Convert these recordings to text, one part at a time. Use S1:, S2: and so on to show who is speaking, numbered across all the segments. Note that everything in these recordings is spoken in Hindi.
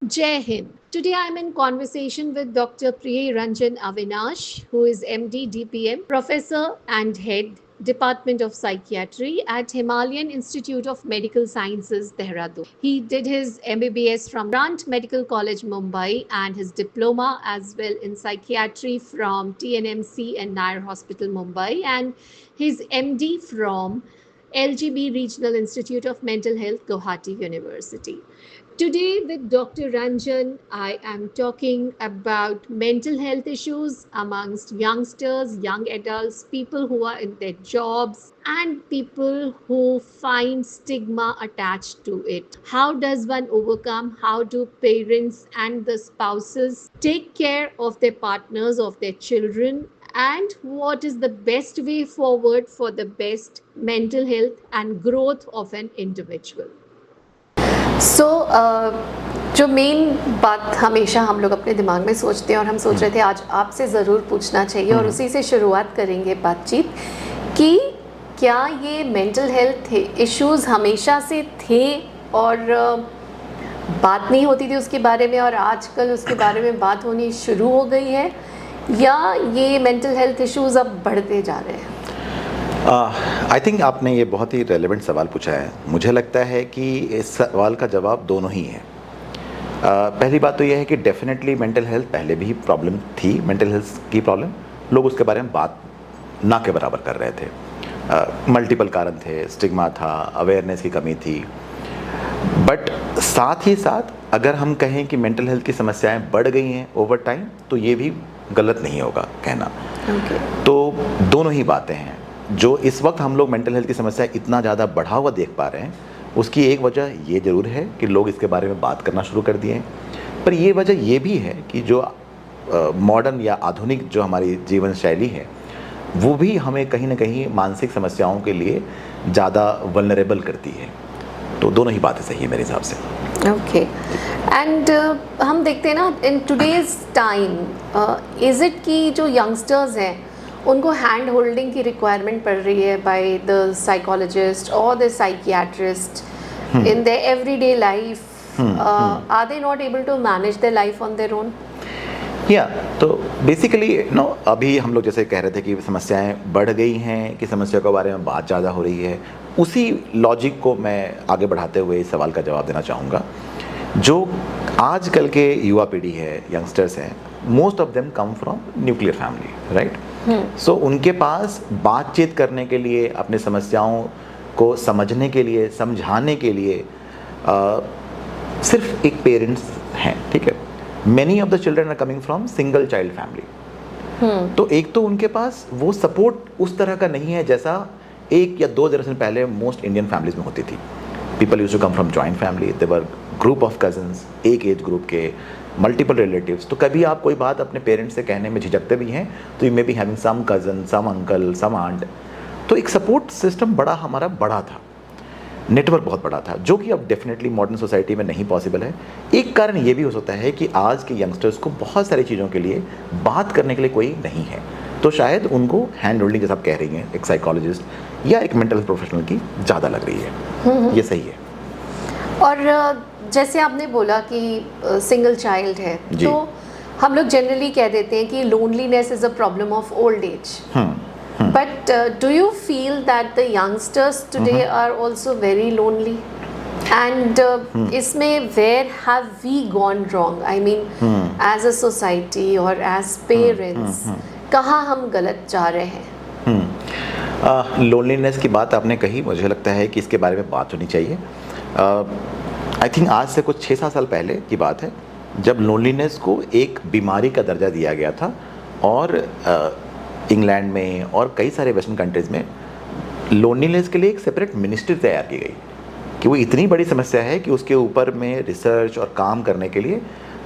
S1: Jai Hind. Today I'm in conversation with Dr. Priya Ranjan Avinash, who is MD DPM, Professor and Head Department of Psychiatry at Himalayan Institute of Medical Sciences, Dehradun. He did his MBBS from Grant Medical College, Mumbai, and his diploma as well in psychiatry from TNMC and Nair Hospital, Mumbai, and his MD from LGB Regional Institute of Mental Health, Guwahati University. Today, with Dr. Ranjan, I am talking about mental health issues amongst youngsters, young adults, people who are in their jobs, and people who find stigma attached to it. How does one overcome? How do parents and the spouses take care of their partners, of their children? And what is the best way forward for the best mental health and growth of an individual?
S2: सो जो मेन बात हमेशा हम लोग अपने दिमाग में सोचते हैं और हम सोच रहे थे आज आपसे ज़रूर पूछना चाहिए और उसी से शुरुआत करेंगे बातचीत कि क्या ये मेंटल हेल्थ इश्यूज़ हमेशा से थे और बात नहीं होती थी उसके बारे में और आजकल उसके बारे में बात होनी शुरू हो गई है या ये मेंटल हेल्थ इश्यूज़ अब बढ़ते जा रहे हैं?
S3: आई थिंक आपने ये बहुत ही रेलेवेंट सवाल पूछा है। मुझे लगता है कि इस सवाल का जवाब दोनों ही है। पहली बात तो ये है कि डेफिनेटली मेंटल हेल्थ पहले भी प्रॉब्लम थी, मेंटल हेल्थ की प्रॉब्लम, लोग उसके बारे में बात ना के बराबर कर रहे थे। मल्टीपल कारण थे, स्टिग्मा था, अवेयरनेस की कमी थी। बट साथ ही साथ अगर हम कहें कि मेंटल हेल्थ की समस्याएं बढ़ गई हैं ओवर टाइम, तो ये भी गलत नहीं होगा कहना। तो दोनों ही बातें हैं। जो इस वक्त हम लोग मेंटल हेल्थ की समस्या इतना ज़्यादा बढ़ा हुआ देख पा रहे हैं, उसकी एक वजह ये ज़रूर है कि लोग इसके बारे में बात करना शुरू कर दिए हैं, पर ये वजह ये भी है कि जो मॉडर्न या आधुनिक जो हमारी जीवन शैली है वो भी हमें कहीं ना कहीं मानसिक समस्याओं के लिए ज़्यादा वल्नरेबल करती है। तो दोनों ही बातें सही है मेरे हिसाब से।
S2: ओके एंड हम देखते हैं ना in today's time is it कि जो यंगस्टर्स हैं उनको हैंड होल्डिंग की रिक्वायरमेंट पड़ रही है बाय द साइकोलॉजिस्ट और the psychiatrist in their everyday life? Are they not able to manage their life on their own?
S3: या तो बेसिकली अभी हम लोग जैसे कह रहे थे कि समस्याएं बढ़ गई हैं, कि समस्या के बारे में बात ज़्यादा हो रही है, उसी लॉजिक को मैं आगे बढ़ाते हुए इस सवाल का जवाब देना चाहूँगा। जो आजकल के युवा पीढ़ी है, यंगस्टर्स हैं, most of them come from nuclear family, right? So उनके पास बातचीत करने के लिए, अपने समस्याओं को समझने के लिए, समझाने के लिए सिर्फ एक पेरेंट्स हैं, ठीक है? Many of the children are coming from single child family. तो एक तो उनके पास वो सपोर्ट उस तरह का नहीं है जैसा 1 या 2 जनरेशन पहले मोस्ट इंडियन फैमिलीज में होती थी। People used to come from joint family, there were group of cousins, एक एज ग्रुप के, मल्टीपल रिलेटिव्स। तो कभी आप कोई बात अपने पेरेंट्स से कहने में झिझकते भी हैं तो you may be having some cousin, some uncle, some aunt. तो एक सपोर्ट सिस्टम हमारा बड़ा था, नेटवर्क बहुत बड़ा था, जो कि अब डेफिनेटली मॉडर्न सोसाइटी में नहीं पॉसिबल है। एक कारण ये भी हो सकता है कि आज के यंगस्टर्स को बहुत सारी चीज़ों के लिए बात करने के लिए कोई नहीं है, तो शायद उनको हैंड होल्डिंग जैसा आप कह रही हैं एक साइकोलॉजिस्ट या एक मेंटल प्रोफेशनल की ज़्यादा लग रही है। ये सही है।
S2: और जैसे आपने बोला कि सिंगल चाइल्ड है, तो हम लोग जनरली कह देते हैं कि loneliness is a problem of old age. But do you feel that the youngsters today are also very lonely? And इसमें where have we gone wrong? I mean as a society और एज पेरेंट्स कहाँ हम गलत जा रहे हैं?
S3: लोनलीनेस की बात आपने कही, मुझे लगता है कि इसके बारे में बात होनी चाहिए। आई थिंक आज से कुछ 6-7 साल पहले की बात है जब लोनलीनेस को एक बीमारी का दर्जा दिया गया था और इंग्लैंड में और कई सारे वेस्टर्न कंट्रीज़ में लोनलीनेस के लिए एक सेपरेट मिनिस्ट्री तैयार की गई कि वो इतनी बड़ी समस्या है कि उसके ऊपर में रिसर्च और काम करने के लिए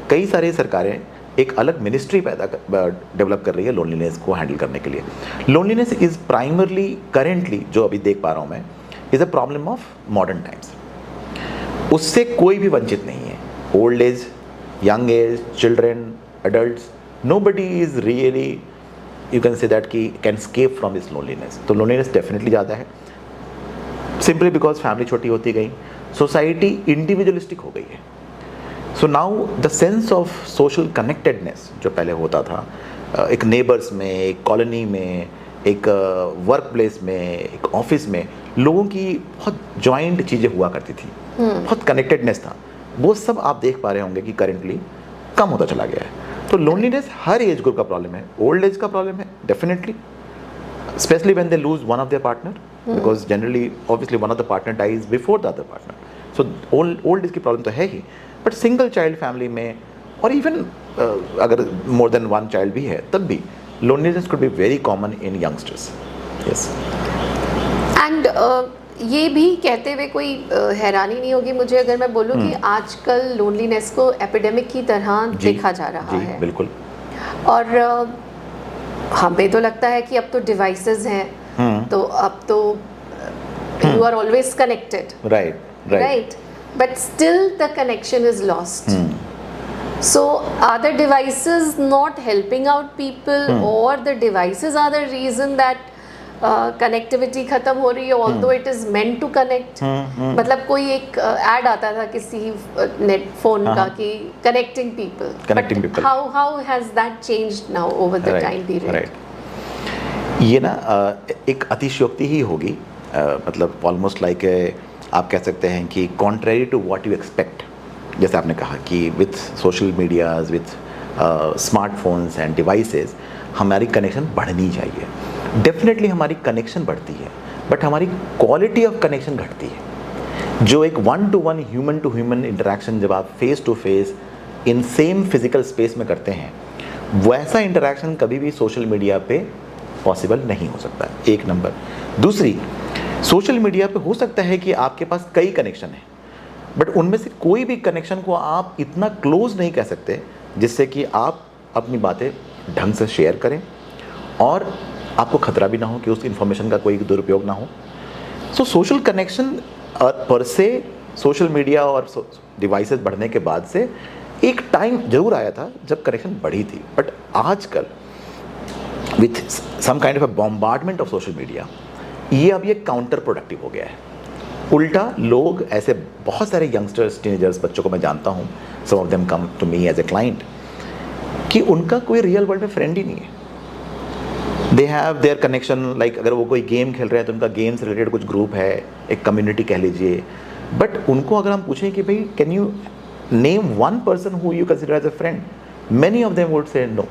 S3: कई सारी सरकारें एक अलग मिनिस्ट्री डेवलप कर रही है लोनलीनेस को हैंडल करने के लिए। लोनलीनेस इज़ प्राइमरली करेंटली जो अभी देख पा रहा हूँ मैं, is a problem of modern times. उससे कोई भी वंचित नहीं है, old age, young age, children, adults, nobody is really, you can say that कि can escape from this loneliness. तो लोनलीनेस डेफिनेटली ज़्यादा है, सिंपली बिकॉज फैमिली छोटी होती गई, सोसाइटी इंडिविजुअलिस्टिक हो गई है। So now the sense of social connectedness जो पहले होता था, एक नेबर्स में, एक कॉलोनी में, एक वर्क प्लेस में, एक ऑफिस में, लोगों की बहुत जॉइंट चीज़ें हुआ करती थी, बहुत कनेक्टेडनेस था, वो सब आप देख पा रहे होंगे कि करेंटली कम होता चला गया है। तो लोनलीनेस हर एज ग्रुप का प्रॉब्लम है, ओल्ड एज का प्रॉब्लम है definitely, especially when they lose one of their partner, because generally obviously one of the partner dies before the other partner, so old age की problem तो है ही, but single child family में और even अगर more than one child भी है तब भी loneliness could be very common in youngsters. Yes.
S2: And ये भी कहते हुए कोई हैरानी नहीं होगी मुझे अगर मैं बोलूँ कि आजकल लोनलीनेस को एपिडेमिक की तरह देखा जा रहा है।
S3: बिल्कुल।
S2: और हमें तो लगता है कि अब तो डिवाइसेस हैं, तो अब तो you are always connected, right, but still the connection is lost. So are the devices not helping out people, or the devices are the reason that connectivity खत्म हो रही है, although it is meant to connect? मतलब कोई एक ad आता था किसी नेट फोन का कि connecting people. How has that changed now over the time period?
S3: Right. ये ना एक अतिशयोक्ति ही होगी, मतलब ऑलमोस्ट लाइक आप कह सकते हैं कि contrary to what you expect. जैसे आपने कहा कि with social medias, with smartphones and devices हमारी कनेक्शन बढ़नी चाहिए। डेफिनेटली हमारी कनेक्शन बढ़ती है, बट हमारी क्वालिटी ऑफ कनेक्शन घटती है। जो एक वन टू ह्यूमन इंटरेक्शन जब आप face to face in same physical space में करते हैं, वैसा इंटरेक्शन कभी भी सोशल मीडिया पे पॉसिबल नहीं हो सकता, एक नंबर। दूसरी, सोशल मीडिया पे हो सकता है कि आपके पास कई कनेक्शन हैं, बट उनमें से कोई भी कनेक्शन को आप इतना क्लोज नहीं कह सकते जिससे कि आप अपनी बातें ढंग से शेयर करें और आपको खतरा भी ना हो कि उस इन्फॉर्मेशन का कोई दुरुपयोग ना हो। सो सोशल कनेक्शन पर से सोशल मीडिया और डिवाइसेस बढ़ने के बाद से एक टाइम जरूर आया था जब कनेक्शन बढ़ी थी, बट आजकल with some kind of a bombardment of social media ये अब ये काउंटर प्रोडक्टिव हो गया है। उल्टा लोग ऐसे बहुत सारे यंगस्टर्स, टीनेजर्स, बच्चों को मैं जानता हूँ, some of them come to me as a client, कि उनका कोई रियल वर्ल्ड में फ्रेंड ही नहीं है। They have their connection, like अगर वो कोई गेम खेल रहे हैं तो उनका गेम से रिलेटेड कुछ ग्रुप है, एक कम्युनिटी कह लीजिए, बट उनको अगर हम पूछें कि भाई can you name one person who you consider as a friend, many of them would say no.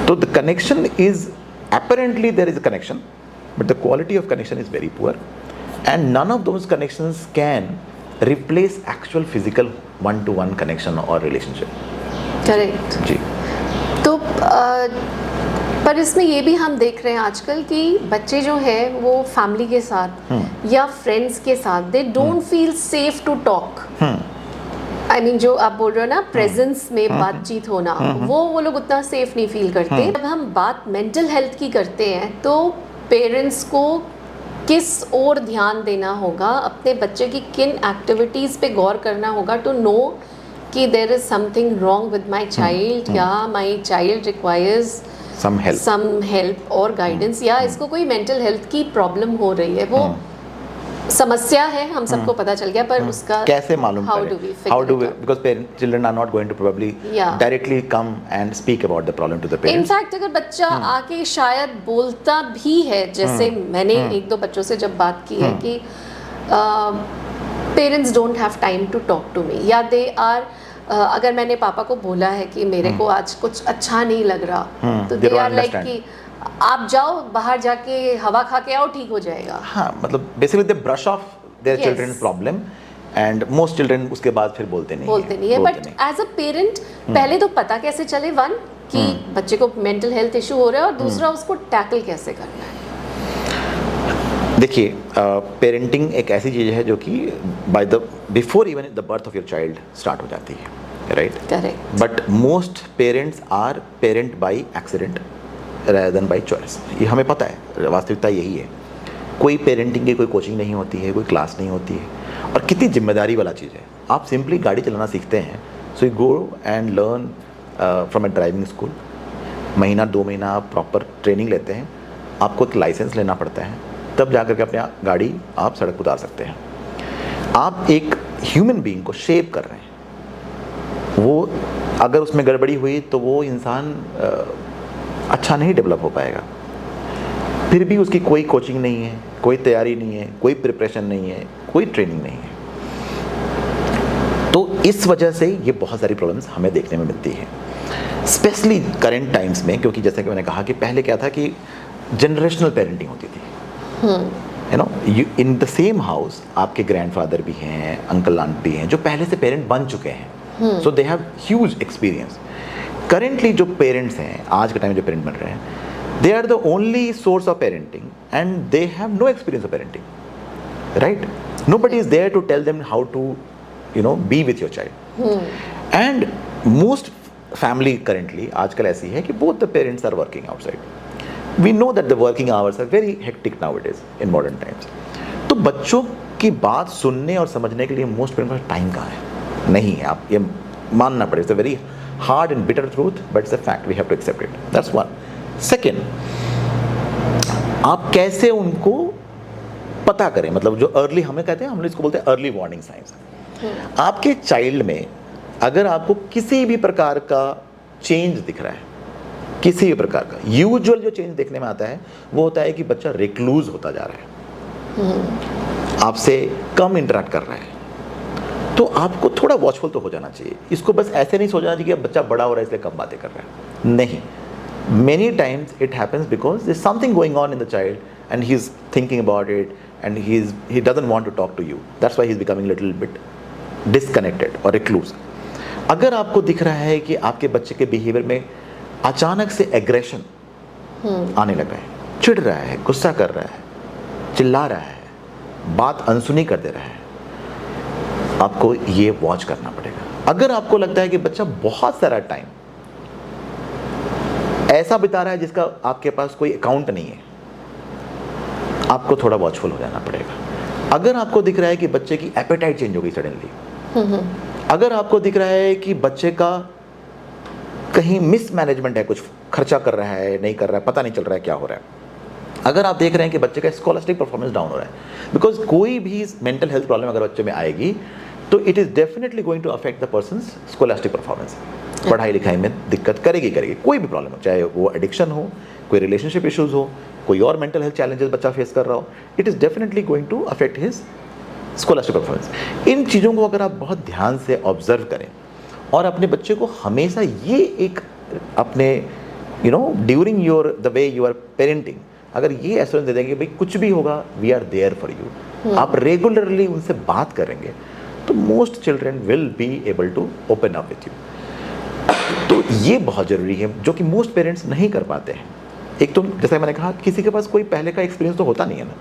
S3: तो the connection is apparently there is a connection, but the quality of connection is very poor. And none of those connections can replace actual physical one-to-one connection or relationship.
S2: Correct.
S3: जी।
S2: तो पर इसमें ये भी हम देख रहे हैं आजकल कि बच्चे जो हैं वो फैमिली के साथ या फ्रेंड्स के साथ they don't feel safe to talk. I mean जो आप बोल रहे हो ना प्रेजेंस में बातचीत होना, वो लोग उतना सेफ नहीं फील करते। जब हम बात मेंटल हेल्थ की करते हैं तो पेरेंट्स को किस ओर ध्यान देना होगा, अपने बच्चे की किन एक्टिविटीज़ पे गौर करना होगा टू नो कि there is something wrong with my child, या my child requires some help और गाइडेंस, या इसको कोई मेंटल हेल्थ की प्रॉब्लम हो रही है। वो समस्या है, हम सबको पता चल गया, पर उसका
S3: कैसे मालूम करें? How do we, because children are not going to probably directly come and speak about the problem to the parents.
S2: In fact अगर बच्चा आके शायद बोलता भी है, जैसे मैंने एक दो बच्चों से जब बात की है कि parents don't have time to talk to me, या दे आर अगर मैंने पापा को बोला है कि मेरे को आज कुछ अच्छा नहीं लग रहा, तो दे आर लाइक कि आप जाओ बाहर जाके हवा खा के आओ, ठीक हो जाएगा।
S3: हाँ, मतलब basically they brush off their children's problem, and most children उसके बाद फिर बोलते नहीं है।
S2: बट एज अ पेरेंट पहले तो पता कैसे चले, वन कि बच्चे को मेंटल हेल्थ इशू हो रहा है, और दूसरा उसको टैकल कैसे करना है।
S3: देखिए, पेरेंटिंग एक ऐसी चीज़ है जो कि by the before even the birth of your child start हो जाती है, right?
S2: Correct.
S3: But most parents are parent by accident rather than by choice. ये हमें पता है, वास्तविकता यही है। कोई पेरेंटिंग की कोई कोचिंग नहीं होती है, कोई क्लास नहीं होती है, और कितनी जिम्मेदारी वाला चीज़ है। आप सिंपली गाड़ी चलाना सीखते हैं, so you go and learn from A driving school, महीना 2 महीना आप प्रॉपर ट्रेनिंग लेते हैं, आपको एक लाइसेंस लेना पड़ता है, तब जा कर के अपनी गाड़ी आप सड़क पर उतार सकते हैं। आप एक ह्यूमन बीइंग को शेप कर रहे हैं, वो अगर उसमें गड़बड़ी हुई तो वो इंसान अच्छा नहीं डेवलप हो पाएगा। फिर भी उसकी कोई कोचिंग नहीं है, कोई तैयारी नहीं है, कोई प्रिपरेशन नहीं है, कोई ट्रेनिंग नहीं है। तो इस वजह से ये बहुत सारी प्रॉब्लम्स हमें देखने में मिलती है, स्पेशली करेंट टाइम्स में, क्योंकि जैसे कि मैंने कहा कि पहले क्या था कि जनरेशनल पेरेंटिंग होती थी। You know, in the same house आपके ग्रैंडफादर भी हैं, अंकल आंट भी हैं, जो पहले से पेरेंट बन चुके हैं, so they have huge experience. Currently जो पेरेंट्स हैं, आज के टाइम में जो पेरेंट बन रहे हैं, they are the only source of parenting and they have no experience of parenting, right? Nobody is there to tell them how to, you know, be with your child. And most family currently आजकल ऐसी है कि both the parents are working outside. We know that the working hours are very hectic nowadays in modern times. तो बच्चों की बात सुनने और समझने के लिए most parents का टाइम कहाँ है? नहीं है, आप ये मानना पड़ेगा। It's a very hard and bitter truth, but it's a fact. We have to accept it. That's one. Second, आप कैसे उनको पता करें, मतलब जो अर्ली हमें कहते हैं, हम लोग इसको बोलते हैं अर्ली वार्निंग साइंस। आपके चाइल्ड में अगर आपको किसी भी प्रकार का चेंज दिख रहा है, किसी भी प्रकार का, यूजुअल जो चेंज देखने में आता है वो होता है कि बच्चा रिक्लूज होता जा रहा है, आपसे कम इंटरेक्ट कर रहा है, तो आपको थोड़ा वॉचफुल तो हो जाना चाहिए। इसको बस ऐसे नहीं सोचना चाहिए कि अब बच्चा बड़ा हो रहा है इसलिए कम बातें कर रहा है, नहीं। Many times it happens because there's something going on in the child and he's thinking about it and he doesn't want to talk to you. That's why he's becoming a little bit disconnected or recluse. अगर आपको दिख रहा है कि आपके बच्चे के बिहेवियर में अचानक से एग्रेशन आने लगा है, चिढ़ रहा है, गुस्सा कर रहा है, चिल्ला रहा है, बात अनसुनी कर दे रहा है, आपको ये वॉच करना पड़ेगा। अगर आपको लगता है कि बच्चा बहुत सारा टाइम ऐसा बिता रहा है जिसका आपके पास कोई अकाउंट नहीं है, आपको थोड़ा वॉचफुल हो जाना पड़ेगा। अगर आपको दिख रहा है कि बच्चे की एपेटाइट चेंज हो गई सडनली, अगर आपको दिख रहा है कि बच्चे का कहीं मिसमैनेजमेंट है, कुछ खर्चा कर रहा है, नहीं कर रहा है, पता नहीं चल रहा है क्या हो रहा है, अगर आप देख रहे हैं कि बच्चे का स्कॉलस्टिक परफॉर्मेंस डाउन हो रहा है, बिकॉज कोई भी मेंटल हेल्थ प्रॉब्लम अगर बच्चे में आएगी तो it is definitely going to affect the person's scholastic performance. पढ़ाई लिखाई में दिक्कत करेगी, कोई भी प्रॉब्लम हो, चाहे वो एडिक्शन हो, कोई रिलेशनशिप इश्यूज हो, कोई और मेंटल हेल्थ चैलेंजेस बच्चा फेस कर रहा हो, it is definitely going to affect his scholastic performance. इन चीज़ों को अगर आप बहुत ध्यान से ऑब्जर्व करें और अपने बच्चे को हमेशा ये एक अपने during the way you are parenting, अगर ये एश्योरेंस दे देंगे भाई कुछ भी होगा we are there for you, आप रेगुलरली उनसे बात करेंगे तो most children will be able to open up with you. तो ये बहुत ज़रूरी है जो कि मोस्ट पेरेंट्स नहीं कर पाते हैं। एक तो जैसे मैंने कहा किसी के पास कोई पहले का एक्सपीरियंस तो होता नहीं है ना,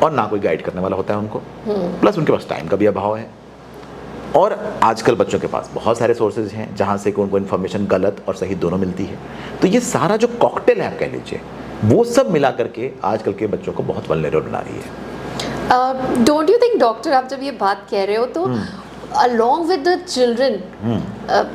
S3: और ना कोई गाइड करने वाला होता है उनको, प्लस उनके पास टाइम का भी अभाव है। और आजकल बच्चों के पास बहुत सारे सोर्सेज हैं जहाँ से उनको इन्फॉर्मेशन गलत और सही दोनों मिलती है। तो ये सारा जो कॉकटेल है आप कह लीजिए, वो सब मिला करके आजकल के बच्चों को बहुत वल्नरेबल बना रही है।
S2: डोंट यू थिंक डॉक्टर, आप जब ये बात कह रहे हो तो along with the children,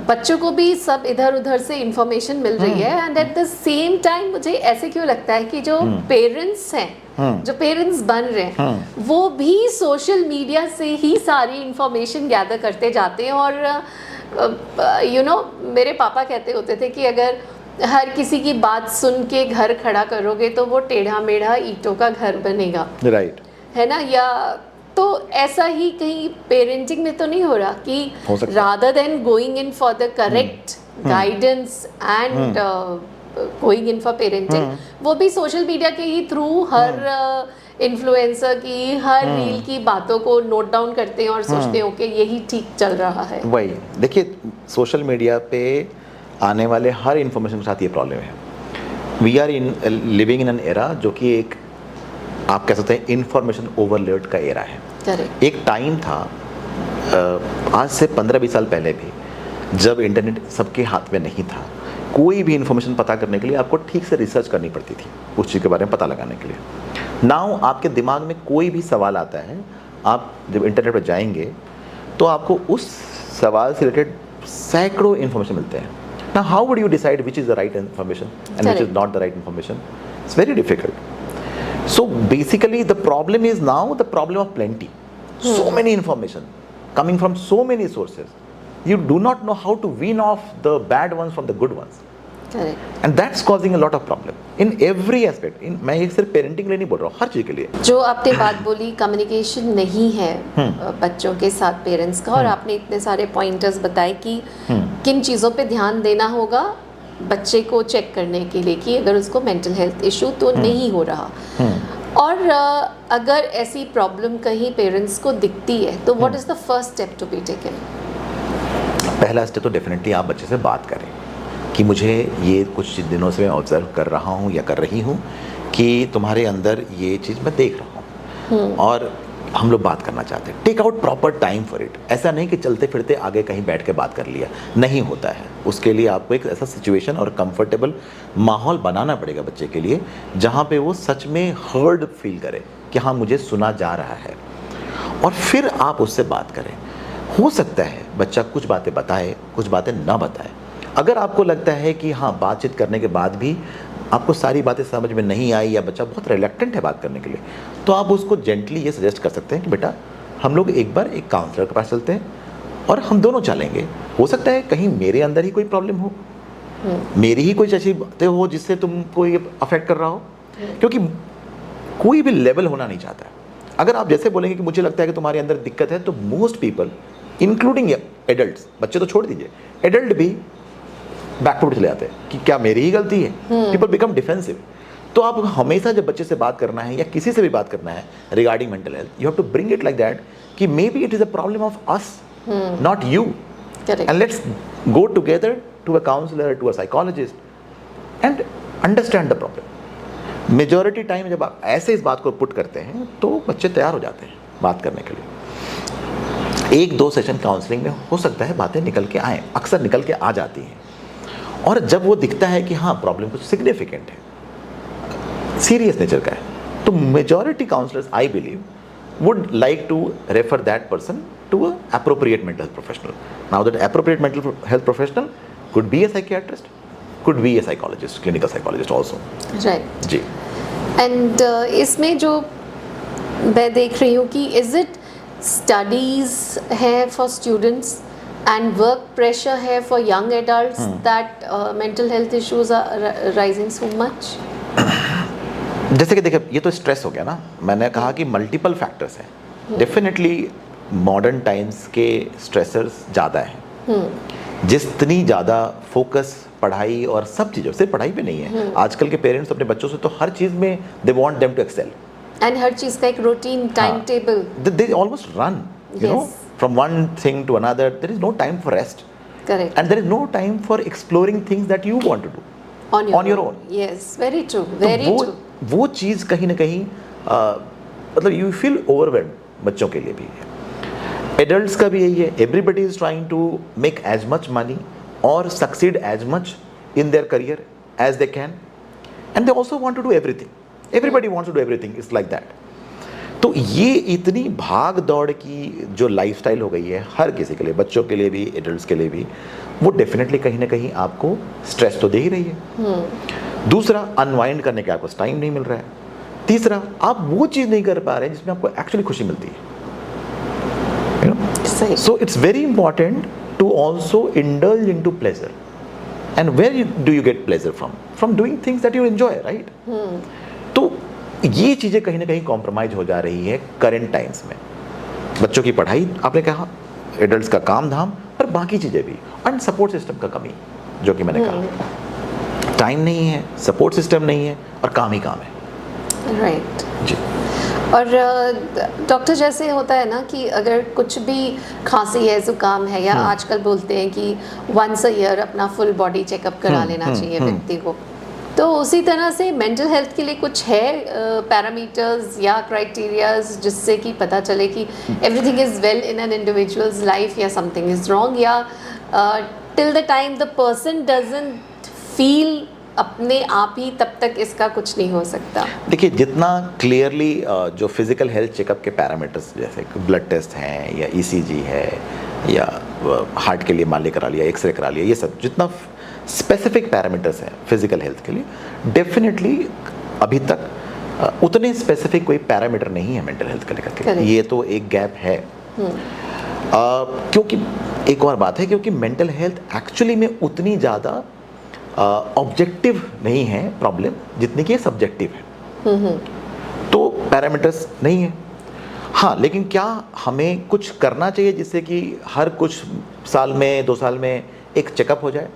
S2: बच्चों को भी सब इधर उधर से इंफॉर्मेशन मिल रही है, and at the same time मुझे ऐसे क्यों लगता है कि जो पेरेंट्स हैं, जो पेरेंट्स बन रहे हैं, वो भी सोशल मीडिया से ही सारी इंफॉर्मेशन गैदर करते जाते हैं। और यू नो मेरे पापा कहते होते थे कि अगर हर किसी की बात सुन के घर खड़ा करोगे तो वो टेढ़ा मेढ़ा ईंटों का घर बनेगा,
S3: राइट
S2: है ना। या तो ऐसा ही कहीं पेरेंटिंग में तो नहीं हो रहा कि rather than going in for the correct guidance and going in for parenting, वो भी सोशल मीडिया के ही थ्रू हर इन्फ्लुएंसर की हर रील की बातों को नोट डाउन करते हैं और सोचते हो कि यही ठीक चल रहा है।
S3: वही देखिए, सोशल मीडिया पे आने वाले हर इंफॉर्मेशन के साथ ये प्रॉब्लम है। We are living in an era जो कि एक आप कह सकते हैं इंफॉर्मेशन ओवरलोड का एरा है। एक टाइम था आज से 15-20 साल पहले भी, जब इंटरनेट सबके हाथ में नहीं था, कोई भी इंफॉर्मेशन पता करने के लिए आपको ठीक से रिसर्च करनी पड़ती थी उस चीज़ के बारे में पता लगाने के लिए। नाउ आपके दिमाग में कोई भी सवाल आता है, आप जब इंटरनेट पर जाएंगे तो आपको उस सवाल से रिलेटेड सैकड़ों इन्फॉर्मेशन मिलते हैं। Now how would you decide which is the right information and which is not the right information? It's very difficult. So basically the problem is now the problem of plenty. So many information coming from so many sources. you do not know how to wean off the bad ones from the good ones.
S2: Correct.
S3: And that's causing a lot of problem in every aspect. मैं ये सिर्फ पेरेंटिंग के लिए नहीं बोल रहा हूँ, हर चीज़ के लिए।
S2: जो आपने बात बोली कम्युनिकेशन नहीं है बच्चों के साथ पेरेंट्स का, और आपने इतने सारे पॉइंटर्स बताए कि किन चीज़ों पे ध्यान देना होगा बच्चे को चेक करने के लिए कि अगर उसको मेंटल हेल्थ इशू तो नहीं हो रहा, और अगर ऐसी प्रॉब्लम कहीं पेरेंट्स को दिखती है तो what is the first step to be taken?
S3: पहला स्टेप तो डेफिनेटली आप बच्चे से बात करें कि मुझे ये कुछ दिनों से मैं ऑब्जर्व कर रहा हूँ या कर रही हूँ कि तुम्हारे अंदर ये चीज़ मैं देख रहा हूँ और हम लोग बात करना चाहते हैं। Take out proper time for it. ऐसा नहीं कि चलते फिरते आगे कहीं बैठ के बात कर लिया, नहीं होता है। उसके लिए आपको एक ऐसा सिचुएशन और कंफर्टेबल माहौल बनाना पड़ेगा बच्चे के लिए जहाँ पे वो सच में हर्ड फील करे कि हाँ मुझे सुना जा रहा है, और फिर आप उससे बात करें। हो सकता है बच्चा कुछ बातें बताए, कुछ बातें ना बताए। अगर आपको लगता है कि हाँ बातचीत करने के बाद भी आपको सारी बातें समझ में नहीं आई या बच्चा बहुत रिलक्टेंट है बात करने के लिए, तो आप उसको जेंटली ये सजेस्ट कर सकते हैं कि बेटा हम लोग एक बार एक काउंसलर के पास चलते हैं और हम दोनों चलेंगे। हो सकता है कहीं मेरे अंदर ही कोई प्रॉब्लम हो, मेरी ही कुछ ऐसी बातें हो जिससे तुमको ये अफेक्ट कर रहा हो, क्योंकि कोई भी लेवल होना नहीं चाहता है। अगर आप जैसे बोलेंगे कि मुझे लगता है कि तुम्हारे अंदर दिक्कत है, तो मोस्ट पीपल इंक्लूडिंग एडल्ट्स, बच्चे तो छोड़ दीजिए, एडल्ट भी बैकवर्ड चले जाते हैं कि क्या मेरी ही गलती है। People become defensive. तो आप हमेशा जब बच्चे से बात करना है या किसी से भी बात करना है regarding mental health, you have to bring it like that कि maybe it is a problem of us, not you, and let's go together to a counsellor, to a psychologist and understand the problem. Majority time जब आप ऐसे इस बात को पुट करते हैं तो बच्चे तैयार हो जाते हैं बात करने के लिए। एक दो सेशन काउंसलिंग में हो सकता है बातें निकल के आए, अक्सर निकल के आ जाती हैं, और जब वो दिखता है कि हाँ प्रॉब्लम कुछ सिग्निफिकेंट है, सीरियस नेचर का है, तो majority counsellors I believe would like to refer that person to a appropriate mental health professional. Now that appropriate mental health professional could be a psychiatrist, could be a psychologist, clinical psychologist also.
S2: Right
S3: जी।
S2: एंड इसमें जो मैं देख रही हूँ कि इज इट स्टडीज है for students and work pressure है for young adults that mental health issues are rising so much?
S3: जैसे कि देखिए ये तो स्ट्रेस हो गया ना, मैंने कहा कि मल्टीपल फैक्टर्स हैं। डेफिनेटली मॉडर्न टाइम्स के स्ट्रेसर्स ज़्यादा हैं। जितनी ज़्यादा फोकस पढ़ाई और सब चीज़ों, सिर्फ पढ़ाई पे नहीं है, आजकल के पेरेंट्स अपने बच्चों से तो हर चीज़ में they want them to excel,
S2: and हर चीज़ का एक routine time table,
S3: they almost run you know from one thing to another. There is no time for rest.
S2: Correct.
S3: And there is no time for exploring things that you want to do on your own.
S2: Yes, very true, very true.
S3: वो चीज़ कहीं ना कहीं मतलब you feel overwhelmed बच्चों के लिए भी है, एडल्ट्स का भी यही है। Everybody is trying to make as much money or succeed as much in their career as they can, and they also want to do everything. Everybody wants to do everything. It's like that. तो ये इतनी भाग दौड़ की जो लाइफस्टाइल हो गई है हर किसी के लिए, बच्चों के लिए भी, एडल्ट्स के लिए भी, वो डेफिनेटली कहीं ना कहीं आपको स्ट्रेस तो दे ही रही है। दूसरा, अनवाइंड करने का आपको टाइम नहीं मिल रहा है। तीसरा, आप वो चीज़ नहीं कर पा रहे हैं जिसमें आपको एक्चुअली खुशी मिलती है, you know. So it's very important to also indulge into pleasure, and where do you get pleasure from doing things that you enjoy, right. तो ये चीज़ें कहीं ना कहीं कॉम्प्रोमाइज हो जा रही है करंट टाइम्स में। बच्चों की पढ़ाई आपने कहा, एडल्ट्स का काम धाम, और बाकी चीज़ें भी, एंड सपोर्ट सिस्टम का कमी, जो कि मैंने कहा, टाइम नहीं है, सपोर्ट सिस्टम नहीं है, और काम ही काम है।
S2: राइट
S3: जी।
S2: और डॉक्टर जैसे होता है ना कि अगर कुछ भी खांसी है, जुकाम है, या आजकल बोलते हैं कि वंस अ ईयर अपना फुल बॉडी चेकअप करा लेना चाहिए व्यक्ति को, तो उसी तरह से मेंटल हेल्थ के लिए कुछ है पैरामीटर्स या क्राइटेरियाज जिससे कि पता चले कि everything is well in an individuals life, या समथिंग इज़ रॉन्ग, या till the time the person doesn't feel अपने आप ही, तब तक इसका कुछ नहीं हो सकता? देखिए,
S3: जितना क्लियरली जो फिजिकल हेल्थ चेकअप के पैरामीटर्स जैसे ब्लड टेस्ट हैं या ईसीजी है या हार्ट के लिए मान लिया करा लिया, एक्सरे करा लिया, ये सब जितना स्पेसिफिक पैरामीटर्स हैं फिजिकल हेल्थ के लिए, डेफिनेटली अभी तक उतने स्पेसिफिक कोई पैरामीटर नहीं है मेंटल हेल्थ को लेकर के। ये तो एक गैप है क्योंकि एक और बात है, क्योंकि मेंटल हेल्थ एक्चुअली में उतनी ज़्यादा ऑब्जेक्टिव नहीं है प्रॉब्लम जितनी कि सब्जेक्टिव है। तो पैरामीटर्स नहीं है। हाँ, लेकिन क्या हमें कुछ करना चाहिए जिससे कि हर कुछ साल में 2 साल में एक चेकअप हो जाए?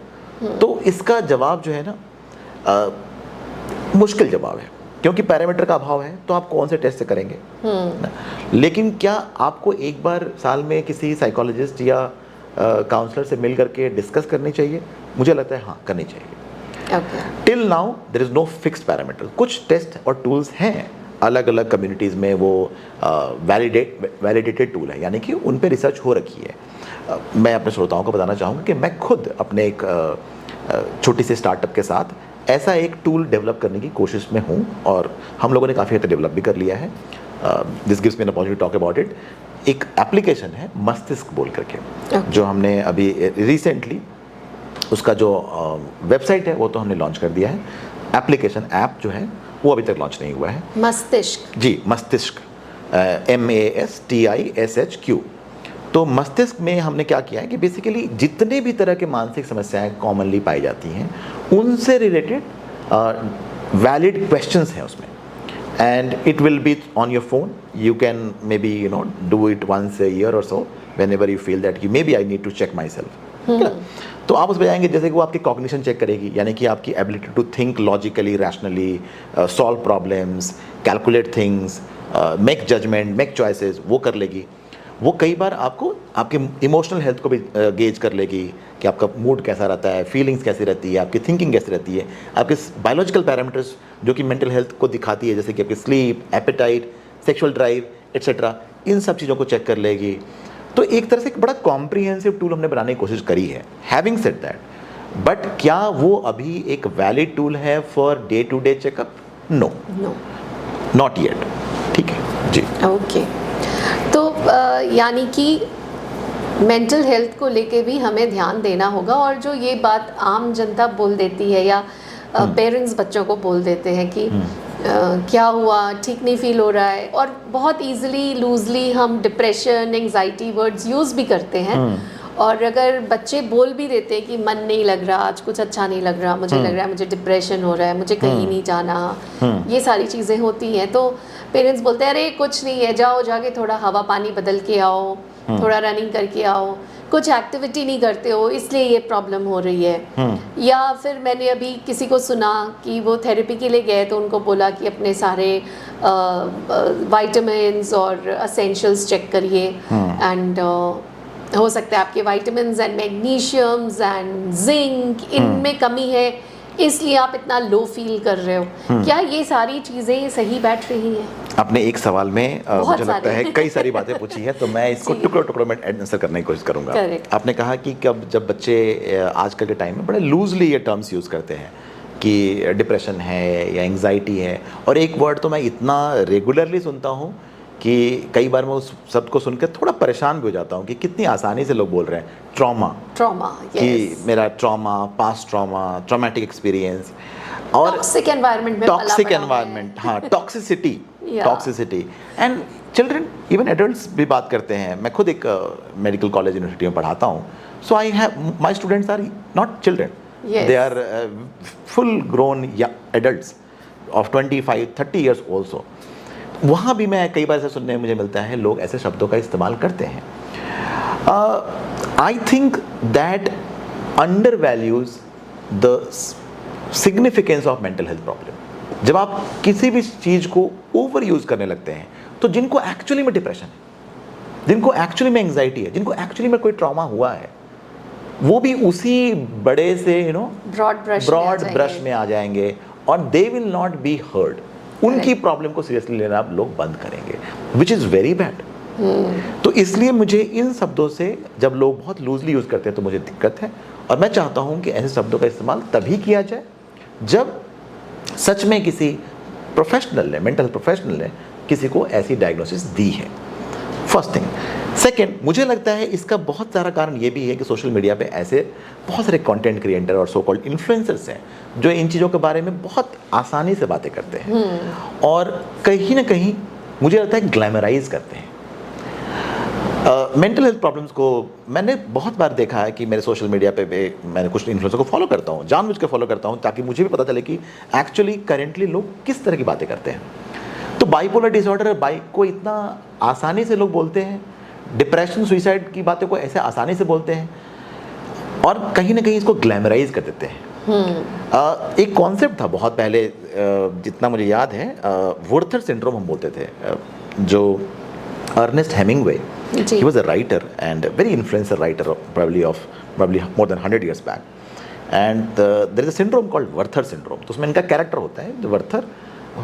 S3: तो इसका जवाब जो है ना मुश्किल जवाब है, क्योंकि पैरामीटर का अभाव है तो आप कौन से टेस्ट से करेंगे। लेकिन क्या आपको एक बार साल में किसी साइकोलॉजिस्ट या काउंसलर से मिल करके डिस्कस करनी चाहिए? मुझे लगता है हाँ, करनी चाहिए। Till now there is no fixed parameter. कुछ टेस्ट और टूल्स हैं अलग अलग कम्युनिटीज़ में, वो वैलिडेटेड टूल है, यानी कि उन पे रिसर्च हो रखी है। मैं अपने श्रोताओं को बताना चाहूँगा कि मैं खुद अपने एक छोटी सी स्टार्टअप के साथ ऐसा एक टूल डेवलप करने की कोशिश में हूँ, और हम लोगों ने काफ़ी हद तक डेवलप भी कर लिया है। This gives me an opportunity to talk about it. एक एप्लीकेशन है मस्तिष्क बोल करके, जो हमने अभी रिसेंटली उसका जो वेबसाइट है वो तो हमने लॉन्च कर दिया है। एप्लीकेशन ऐप जो है वो अभी तक लॉन्च नहीं हुआ है।
S2: मस्तिष्क,
S3: जी, मस्तिष्क, MASTISHQ। तो मस्तिष्क में हमने क्या किया है कि बेसिकली जितने भी तरह के मानसिक समस्याएं कॉमनली पाई जाती हैं उनसे रिलेटेड वैलिड क्वेश्चंस हैं उसमें, and it will be on your phone. You can maybe do it once a year और so, whenever you feel that maybe I need to check myself. तो आप उसमें जाएंगे, जैसे कि वो आपकी कॉग्निशन चेक करेगी, यानी कि आपकी ability to think logically, rationally, solve problems, calculate things, make judgement, make choices, वो कर लेगी। वो कई बार आपको आपके इमोशनल हेल्थ को भी गेज कर लेगी कि आपका मूड कैसा रहता है, फीलिंग्स कैसी रहती है, आपकी थिंकिंग कैसी रहती है, आपके बायोलॉजिकल पैरामीटर्स जो कि मेंटल हेल्थ को दिखाती है, जैसे कि आपकी sleep, appetite, sexual drive etcetera, इन सब चीज़ों को चेक कर लेगी। तो एक तरह से एक बड़ा कॉम्प्रिहेंसिव टूल हमने बनाने की कोशिश करी है। हैविंग सेड दैट, बट क्या वो अभी एक वैलिड टूल है for day to day checkup? No, not yet. ठीक है जी, ओके।
S2: तो यानी कि मेंटल हेल्थ को लेके भी हमें ध्यान देना होगा, और जो ये बात आम जनता बोल देती है या पेरेंट्स बच्चों को बोल देते हैं कि क्या हुआ, ठीक नहीं फील हो रहा है, और बहुत इजीली लूजली हम डिप्रेशन, एंजाइटी वर्ड्स यूज़ भी करते हैं। और अगर बच्चे बोल भी देते हैं कि मन नहीं लग रहा, आज कुछ अच्छा नहीं लग रहा, मुझे लग रहा है मुझे डिप्रेशन हो रहा है, मुझे कहीं नहीं जाना, ये सारी चीज़ें होती हैं, तो पेरेंट्स बोलते हैं अरे कुछ नहीं है, जाओ जाके थोड़ा हवा पानी बदल के आओ, थोड़ा रनिंग करके आओ, कुछ एक्टिविटी नहीं करते हो इसलिए ये प्रॉब्लम हो रही है। या फिर मैंने अभी किसी को सुना कि वो थेरेपी के लिए गए तो उनको बोला कि अपने सारे विटामिन्स और एसेंशियल्स चेक करिए, एंड हो सकता है आपके विटामिन्स एंड मैग्नीशियम्स एंड जिंक इनमें कमी है, इसलिए आप इतना लो फील कर रहे हो। क्या ये सारी चीज़ें सही बैठ रही हैं?
S3: आपने एक सवाल में मुझे लगता है कई सारी बातें पूछी हैं, तो मैं इसको टुकड़ों टुकड़ों में आंसर करने की कोशिश करूंगा। आपने कहा कि जब बच्चे आजकल के टाइम में बड़े लूजली ये टर्म्स यूज़ करते हैं कि डिप्रेशन है या एंग्जाइटी है, और एक वर्ड तो मैं इतना रेगुलरली सुनता हूँ कि कई बार मैं उस शब्द को सुनकर थोड़ा परेशान भी हो जाता हूँ कि कितनी आसानी से लोग बोल रहे हैं ट्रॉमा, कि मेरा trauma, past trauma, traumatic experience, और
S2: टॉक्सिक एनवायरनमेंट में
S3: टॉक्सिक एनवायरनमेंट, हाँ, toxicity and children, even adults भी बात करते हैं। मैं खुद एक मेडिकल कॉलेज यूनिवर्सिटी में पढ़ाता हूँ, so I have my students are not children, they are full grown adults of 25-30 years also. वहाँ भी मैं कई बार ऐसा सुनने में मुझे मिलता है, लोग ऐसे शब्दों का इस्तेमाल करते हैं। I think that under values the significance of mental health problem. जब आप किसी भी चीज़ को ओवर यूज़ करने लगते हैं, तो जिनको एक्चुअली में डिप्रेशन है, जिनको एक्चुअली में एंग्जाइटी है, जिनको एक्चुअली में कोई ट्रॉमा हुआ है, वो भी उसी बड़े से ब्रॉड ब्रश में आ जाएंगे, और they will not be heard. उनकी प्रॉब्लम को सीरियसली लेना आप लोग बंद करेंगे, विच इज़ वेरी बैड। तो इसलिए मुझे इन शब्दों से जब लोग बहुत लूजली यूज़ करते हैं तो मुझे दिक्कत है, और मैं चाहता हूं कि ऐसे शब्दों का इस्तेमाल तभी किया जाए जब सच में किसी प्रोफेशनल ने, मेंटल प्रोफेशनल ने किसी को ऐसी डायग्नोसिस दी है। First thing. सेकेंड, मुझे लगता है इसका बहुत सारा कारण ये भी है कि सोशल मीडिया पे ऐसे बहुत सारे कंटेंट क्रिएटर और सो कॉल्ड इन्फ्लुएंसर्स हैं जो इन चीज़ों के बारे में बहुत आसानी से बातें करते हैं और कहीं ना कहीं मुझे लगता है ग्लैमराइज करते हैं। मेंटल हेल्थ प्रॉब्लम्स को मैंने बहुत बार देखा है कि मेरे सोशल मीडिया पे मैंने कुछ इन्फ्लुएंसर को फॉलो करता हूँ, जानबूझ के फॉलो करता हूँ ताकि मुझे भी पता चले कि एक्चुअली करेंटली लोग किस तरह की बातें करते हैं। तो बाइपोलर डिसऑर्डर बाइक को इतना आसानी से लोग बोलते हैं, डिप्रेशन सुइसाइड की बातें को ऐसे आसानी से बोलते हैं और कहीं ना कहीं इसको ग्लैमराइज कर देते हैं। एक कॉन्सेप्ट था बहुत पहले, जितना मुझे याद है, वर्थर सिंड्रोम हम बोलते थे, जो Ernest Hemingway, he was a writer and a very influential writer probably more than 100 years back, and there is a syndrome called Werther syndrome। तो उसमें इनका कैरेक्टर होता है the Werther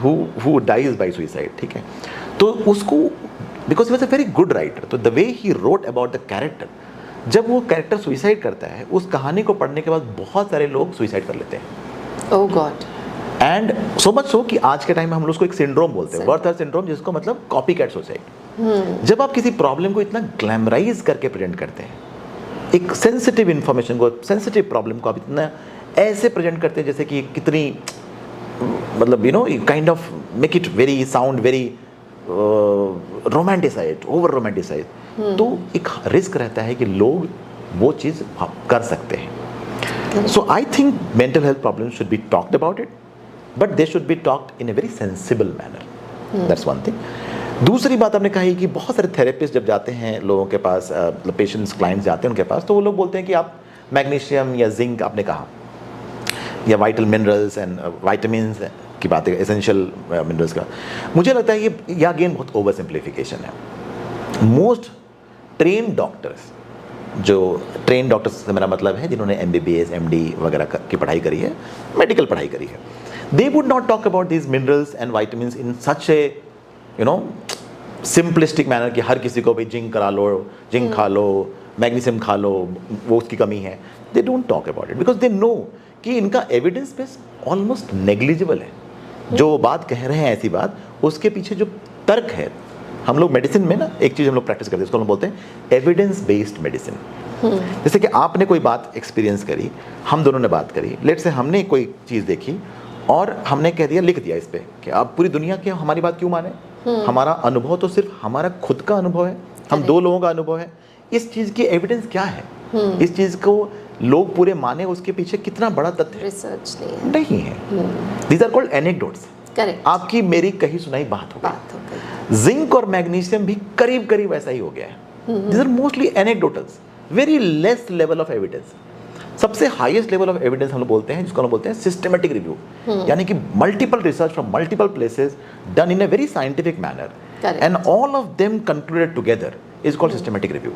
S3: who dies by suicide, ठीक है। तो उसको because he was a very good writer, तो the way he wrote about the character, जब वो कैरेक्टर सुइसाइड करता है उस कहानी को पढ़ने के बाद बहुत सारे लोग सुइसाइड कर लेते हैं।
S2: Oh God.
S3: And so much so कि आज के टाइम में हम लोग उसको एक सिंड्रोम बोलते हैं, वर्थर सिंड्रोम, जिसको मतलब कॉपी कैट सुसाइड। जब आप किसी प्रॉब्लम को इतना ग्लैमराइज करके प्रेजेंट करते हैं, एक सेंसिटिव इंफॉर्मेशन को, सेंसिटिव प्रॉब्लम को आप इतना ऐसे प्रेजेंट करते हैं जैसे कि कितनी, मतलब you know, kind of make it very sound very romanticise, over romanticise, तो एक रिस्क रहता है कि लोग वो चीज़ कर सकते हैं। So I think mental health problem should be talked about it, but they should be talked in a very sensible manner. That's one thing. दूसरी बात आपने कही कि बहुत सारे थेरेपिस्ट जब जाते हैं लोगों के पास, पेशेंट्स क्लाइंट्स जाते हैं उनके पास, तो वो लोग बोलते हैं कि आप मैग्नीशियम या जिंक आपने कहा, या वाइटल मिनरल्स एंड वाइटामिन्स की बात है, एसेंशियल मिनरल्स का। मुझे लगता है ये अगेन बहुत ओवर सिंप्लीफिकेशन है। मोस्ट ट्रेन डॉक्टर्स, जो ट्रेन डॉक्टर्स से मेरा मतलब है जिन्होंने MBBS MD वगैरह की पढ़ाई करी है, मेडिकल पढ़ाई करी है, they would not talk about these minerals and vitamins in such A you know simplistic manner कि हर किसी को भी जिंक करा लो, जिंक खा लो, मैग्नीशियम खा लो, वो उसकी कमी है। They don't talk about it because they know कि इनका एविडेंस बेस ऑलमोस्ट नेग्लिजिबल है। जो बात कह रहे हैं ऐसी बात, उसके पीछे जो तर्क है, हम लोग मेडिसिन में ना एक चीज़ हम लोग प्रैक्टिस करते हैं, उसको हम बोलते हैं एविडेंस बेस्ड मेडिसिन। जैसे कि आपने कोई बात एक्सपीरियंस करी, हम दोनों ने बात करी, लेट से हमने कोई चीज़ देखी और हमने कह दिया, लिख दिया इस पे कि आप पूरी दुनिया की हमारी बात क्यों माने। हमारा अनुभव तो सिर्फ हमारा खुद का अनुभव है, हम दो लोगों का अनुभव है। इस चीज़ की एविडेंस क्या है, इस चीज़ को लोग पूरे माने, उसके पीछे कितना बड़ा तथ्य
S2: रिसर्च
S3: नहीं है। These are called anecdotes.
S2: Correct.
S3: आपकी मेरी कही सुनाई बात हो गई। जिंक और मैग्नीशियम भी करीब करीब ऐसा ही हो गया है। These are mostly anecdotals, very less level of evidence. सबसे हाईएस्ट लेवल ऑफ एविडेंस हम लोग बोलते हैं, जिसको हम बोलते हैं सिस्टमेटिक रिव्यू, यानी कि multiple research from multiple places done in a very scientific manner and all of them concluded together is called systematic review.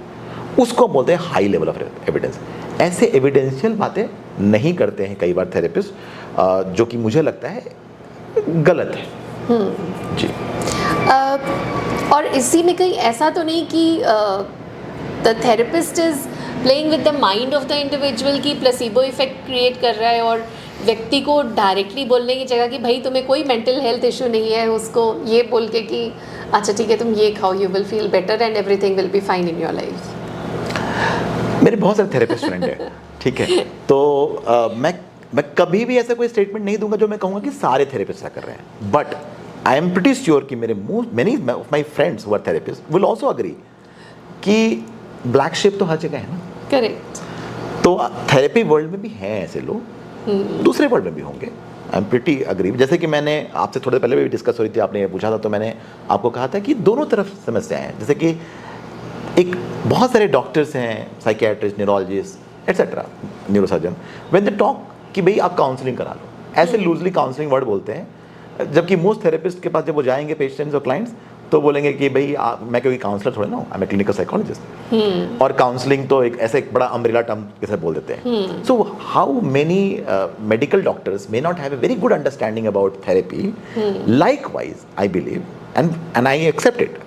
S3: उसको बोलते हैं हाई लेवल ऑफ एविडेंस। ऐसे एविडेंशियल बातें नहीं करते हैं कई बार थेरेपिस्ट, जो कि मुझे लगता है गलत है। जी।
S2: और इसी में कहीं ऐसा तो नहीं कि the therapist is playing with the mind of the individual की प्लेसिबो इफेक्ट क्रिएट कर रहा है, और व्यक्ति को डायरेक्टली बोलने की जगह कि भाई तुम्हें कोई मेंटल हेल्थ इशू नहीं है, उसको ये बोल के कि अच्छा ठीक है तुम ये खाओ, you will feel better and everything will be fine in your life.
S3: मेरे बहुत सारे थेरेपिस्ट फ्रेंड हैं, ठीक है, तो मैं कभी भी ऐसा कोई स्टेटमेंट नहीं दूंगा जो मैं कहूँगा कि सारे थेरेपिस्ट ऐसा कर रहे हैं, but I am pretty sure कि मेरे many of my friends who are therapist will also agree कि ब्लैक शिप तो हर जगह है ना।
S2: करेक्ट।
S3: तो थेरेपी वर्ल्ड में भी हैं ऐसे लोग, दूसरे वर्ल्ड में भी होंगे। आई एम प्रीटी अग्री। जैसे कि मैंने आपसे थोड़े पहले भी डिस्कस हो रही थी, आपने ये पूछा था, तो मैंने आपको कहा था कि दोनों तरफ समस्याएं हैं। जैसे कि एक बहुत सारे डॉक्टर्स हैं, psychiatrist, neurologist etcetera, neurosurgeon, when they talk कि भाई आप काउंसलिंग करा लो, ऐसे लूजली काउंसलिंग वर्ड बोलते हैं, जबकि मोस्ट थेरेपिस्ट के पास जब वो जाएंगे पेशेंट्स और क्लाइंट्स, तो बोलेंगे कि भाई मैं कोई काउंसलर थोड़ा ना हूँ, I am a clinical psychologist, और काउंसलिंग तो एक ऐसे एक बड़ा अम्ब्रेला टर्म के साथ बोल देते हैं। So how many medical doctors may not have a very good understanding about therapy. Likewise I believe and I accept it,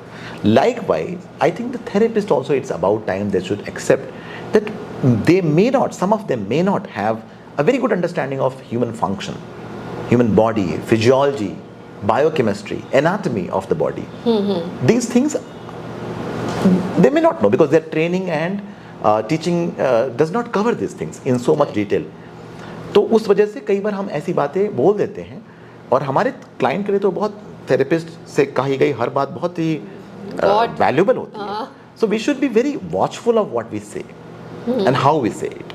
S3: likewise I think the therapist also, it's about time they should accept that they may not, some of them may not have a very good understanding of human function, human body, physiology, biochemistry, anatomy of the body. These things they may not know because their training and teaching does not cover these things in so much detail. तो उस वजह से कई बार हम ऐसी बातें बोल देते हैं, और हमारे क्लाइंट के लिए तो बहुत थेरेपिस्ट से कही गई हर बात बहुत ही वैल्यूबल होती है, So we should be very watchful of what we say and how we say it.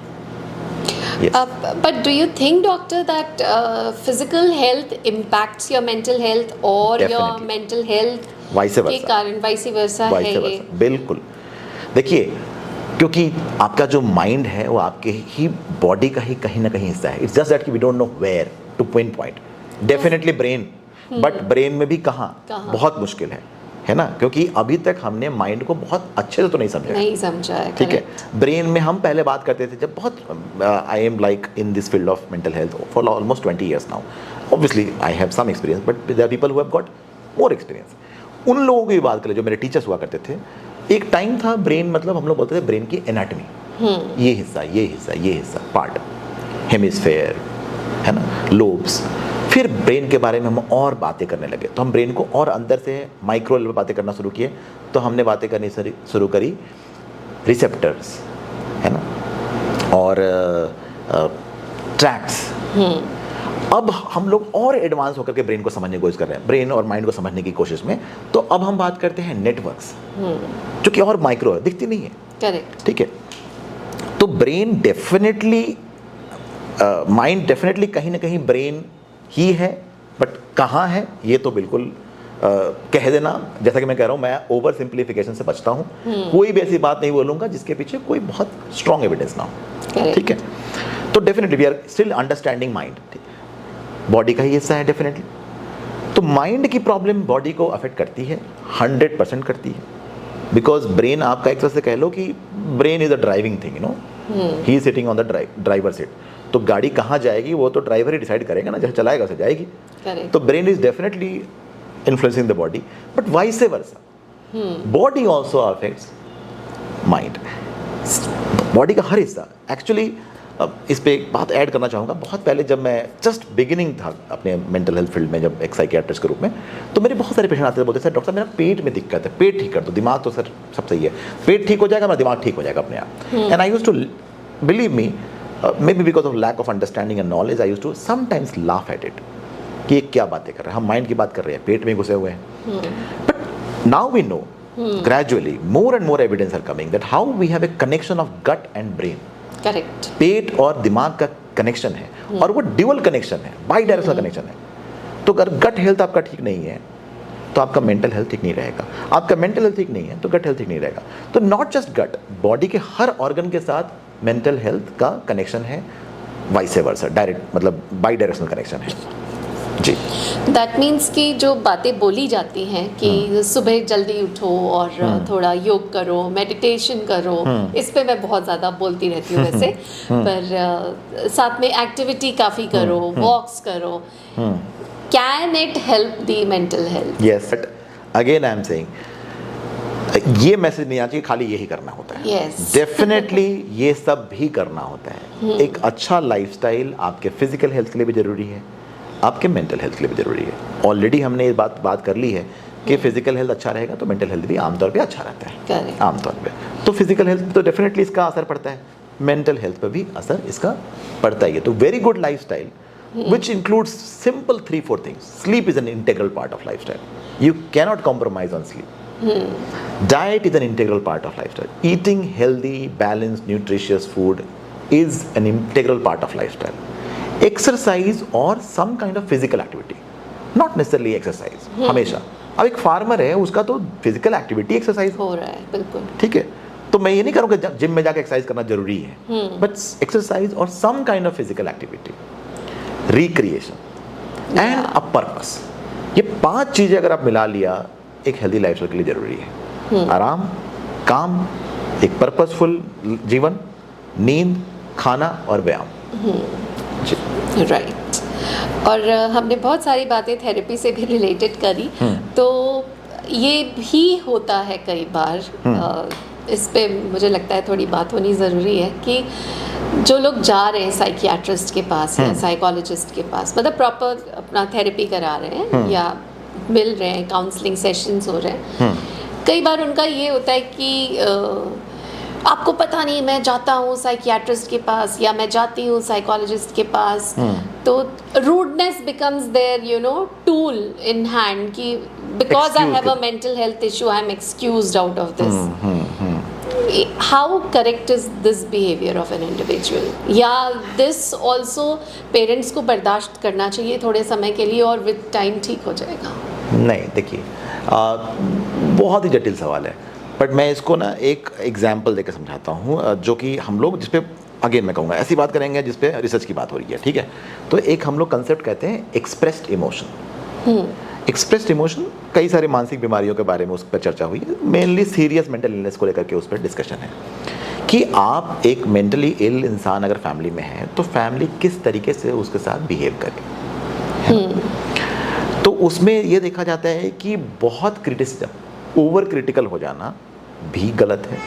S3: Yes.
S2: But do you think, doctor, that physical health impacts your mental health or your
S3: Definitely.
S2: mental health
S3: Vice
S2: के
S3: versa.
S2: कारण vice versa है
S3: Vice
S2: ये?
S3: versa. बिल्कुल. देखिए, क्योंकि आपका जो माइंड है वो आपके ही बॉडी का ही कहीं ना कहीं हिस्सा है. इट्स जस्ट दैट कि we don't know where to pinpoint. Definitely brain, but brain में भी कहाँ बहुत मुश्किल है ना, क्योंकि अभी तक हमने माइंड को बहुत अच्छे से तो नहीं समझा.
S2: नहीं समझा है.
S3: ठीक है.
S2: correct.
S3: ब्रेन में हम पहले बात करते थे जब बहुत I am like in this field of mental health for almost 20 years now. Obviously I have some experience, but there are people who have got more experience. उन लोगों की बात करें जो मेरे टीचर्स हुआ करते थे, एक टाइम था ब्रेन, मतलब हम लोग बोलते थे ब्रेन की एनाटमी, ये हिस्सा, ये हिस्सा, ये हिस्सा, पार्ट, हेमिस्फेयर, है ना, लोब्स. फिर ब्रेन के बारे में हम और बातें करने लगे, तो हम ब्रेन को और अंदर से माइक्रो लेवल बातें करना शुरू किए. तो हमने बातें करनी शुरू करी रिसेप्टर्स, है ना, और ट्रैक्ट्स. अब हम लोग और एडवांस होकर के ब्रेन को समझने की कोशिश कर रहे हैं, ब्रेन और माइंड को समझने की कोशिश में. तो अब हम बात करते हैं नेटवर्क्स, जो कि और माइक्रो है, दिखती नहीं है.
S2: करेक्ट.
S3: ठीक है. तो ब्रेन डेफिनेटली, माइंड डेफिनेटली कहीं ना कहीं ब्रेन ही है, बट कहाँ है ये तो बिल्कुल कह देना, जैसा कि मैं कह रहा हूँ, मैं ओवर सिंप्लीफिकेशन से बचता हूँ. कोई भी ऐसी बात नहीं बोलूँगा जिसके पीछे कोई बहुत स्ट्रॉन्ग एविडेंस ना हो. ठीक है. तो definitely we are still understanding mind. Body का ही हिस्सा है डेफिनेटली. तो माइंड की प्रॉब्लम बॉडी को अफेक्ट करती है, 100% करती है. बिकॉज ब्रेन आपका एक तरह से कह लो कि brain is a driving thing, you know, he is sitting on the driver seat. तो गाड़ी कहाँ जाएगी वो तो ड्राइवर ही डिसाइड करेगा ना, जहाँ चलाएगा उसे जाएगी.
S2: Correct.
S3: तो brain is definitely influencing the body, but vice versa body also affects mind. Body का हर हिस्सा एक्चुअली. इस पे एक बात ऐड करना चाहूँगा. बहुत पहले जब मैं जस्ट बिगिनिंग था अपने मेंटल हेल्थ फील्ड में, जब एक साइकियाट्रिस्ट के रूप में, तो मेरे बहुत सारे पेशेंट आते थे, बोलते सर डॉक्टर साहब मेरा पेट में दिक्कत है, पेट ठीक कर दो. दिमाग तो सर सब सही है, पेट ठीक हो जाएगा, मेरा दिमाग ठीक हो जाएगा अपने आप. And I used to, believe me, maybe because of lack of understanding and knowledge, I used to sometimes laugh at it कि ये क्या बातें कर रहे हैं, हम माइंड की बात कर रहे हैं, पेट में घुसे हुए हैं. But now we know, gradually, more and more evidence are coming that how we have a connection of gut and brain.
S2: Correct.
S3: पेट और दिमाग का कनेक्शन है, और वो ड्यूअल कनेक्शन है, बाई डायरेक्शनल कनेक्शन है. तो अगर गट हेल्थ आपका ठीक नहीं है तो आपका मेंटल हेल्थ ठीक नहीं रहेगा, आपका मेंटल हेल्थ ठीक नहीं है तो गट हेल्थ ठीक नहीं रहेगा. तो नॉट जस्ट गट, बॉडी के हर ऑर्गन के साथ मेंटल हेल्थ का कनेक्शन है, वाइस वर्सा, डायरेक्ट, मतलब बाई डायरेक्शनल कनेक्शन है. जी.
S2: दैट मीन्स कि जो बातें बोली जाती हैं कि सुबह जल्दी उठो और थोड़ा योग करो, मेडिटेशन करो, इस पे मैं बहुत ज़्यादा बोलती रहती हूँ वैसे, पर साथ में एक्टिविटी काफ़ी करो, वॉक्स करो. Can it help the mental health?
S3: Yes, but again I am saying, ये मैसेज नहीं आना चाहिए खाली यही करना होता है.
S2: Yes.
S3: डेफिनेटली ये सब भी करना होता है. एक अच्छा लाइफस्टाइल आपके फिजिकल हेल्थ के लिए भी जरूरी है, आपके मेंटल हेल्थ के लिए भी जरूरी है. ऑलरेडी हमने ये बात कर ली है कि फिजिकल हेल्थ अच्छा रहेगा तो मेंटल हेल्थ भी आमतौर पे अच्छा रहता है.
S2: Correct.
S3: आमतौर पे तो फिजिकल हेल्थ पे तो डेफिनेटली इसका असर पड़ता है, मेंटल हेल्थ पे भी असर इसका पड़ता ही है. तो very good lifestyle which includes simple 3-4 things. Sleep is an integral part of lifestyle. You cannot compromise on sleep. Diet is an integral part of lifestyle. Eating healthy, balanced, nutritious food is an integral part of lifestyle. Exercise or some kind of physical activity, not necessarily exercise. हमेशा. अब एक फार्मर है, उसका तो फिजिकल एक्टिविटी एक्सरसाइज
S2: हो रहा है. बिल्कुल.
S3: ठीक है. तो मैं ये नहीं करूँगा जिम में जाकर एक्सरसाइज करना जरूरी है, बट एक्सरसाइज और some kind of physical activity, recreation and a purpose, ये 5 चीजें अगर आप मिला लिया एक हेल्दी लाइफस्टाइल के लिए जरूरी है. आराम, काम, एक पर्पसफुल जीवन, नींद, खाना और व्यायाम.
S2: राइट. और हमने बहुत सारी बातें थेरेपी से भी रिलेटेड करी, तो ये भी होता है कई बार, इस पे मुझे लगता है थोड़ी बात होनी ज़रूरी है कि जो लोग जा रहे हैं साइकियाट्रिस्ट के पास या साइकोलॉजिस्ट के पास, मतलब प्रॉपर अपना थेरेपी करा रहे हैं या मिल रहे हैं, काउंसलिंग सेशंस हो रहे हैं, कई बार उनका ये होता है कि आपको पता नहीं, मैं जाता हूँ साइकियाट्रिस्ट के पास या मैं जाती हूँ साइकोलॉजिस्ट के पास, तो rudeness becomes there, you know, tool in hand कि because I have a mental health issue, I am excused out of this. how correct is this behavior of an individual? या this also parents को बर्दाश्त करना चाहिए थोड़े समय के लिए और with time ठीक हो जाएगा?
S3: नहीं, देखिए बहुत ही जटिल सवाल है, बट मैं इसको ना एक एग्जाम्पल देकर समझाता हूँ, जो कि हम लोग जिस पे अगेन मैं कहूँगा ऐसी बात करेंगे जिस पे रिसर्च की बात हो रही है, ठीक है। तो एक हम लोग कंसेप्ट कहते हैं एक्सप्रेस्ड इमोशन। एक्सप्रेस्ड इमोशन, कई सारे मानसिक बीमारियों के बारे में उस पर चर्चा हुई है, मेनली सीरियस मेंटल इलनेस को लेकर के उस पर डिस्कशन है कि आप एक मेंटली इल इंसान अगर फैमिली में है तो फैमिली किस तरीके से उसके साथ बिहेव करे। तो उसमें ये देखा जाता है कि बहुत क्रिटिसिज्म, ओवर क्रिटिकल हो जाना भी गलत है,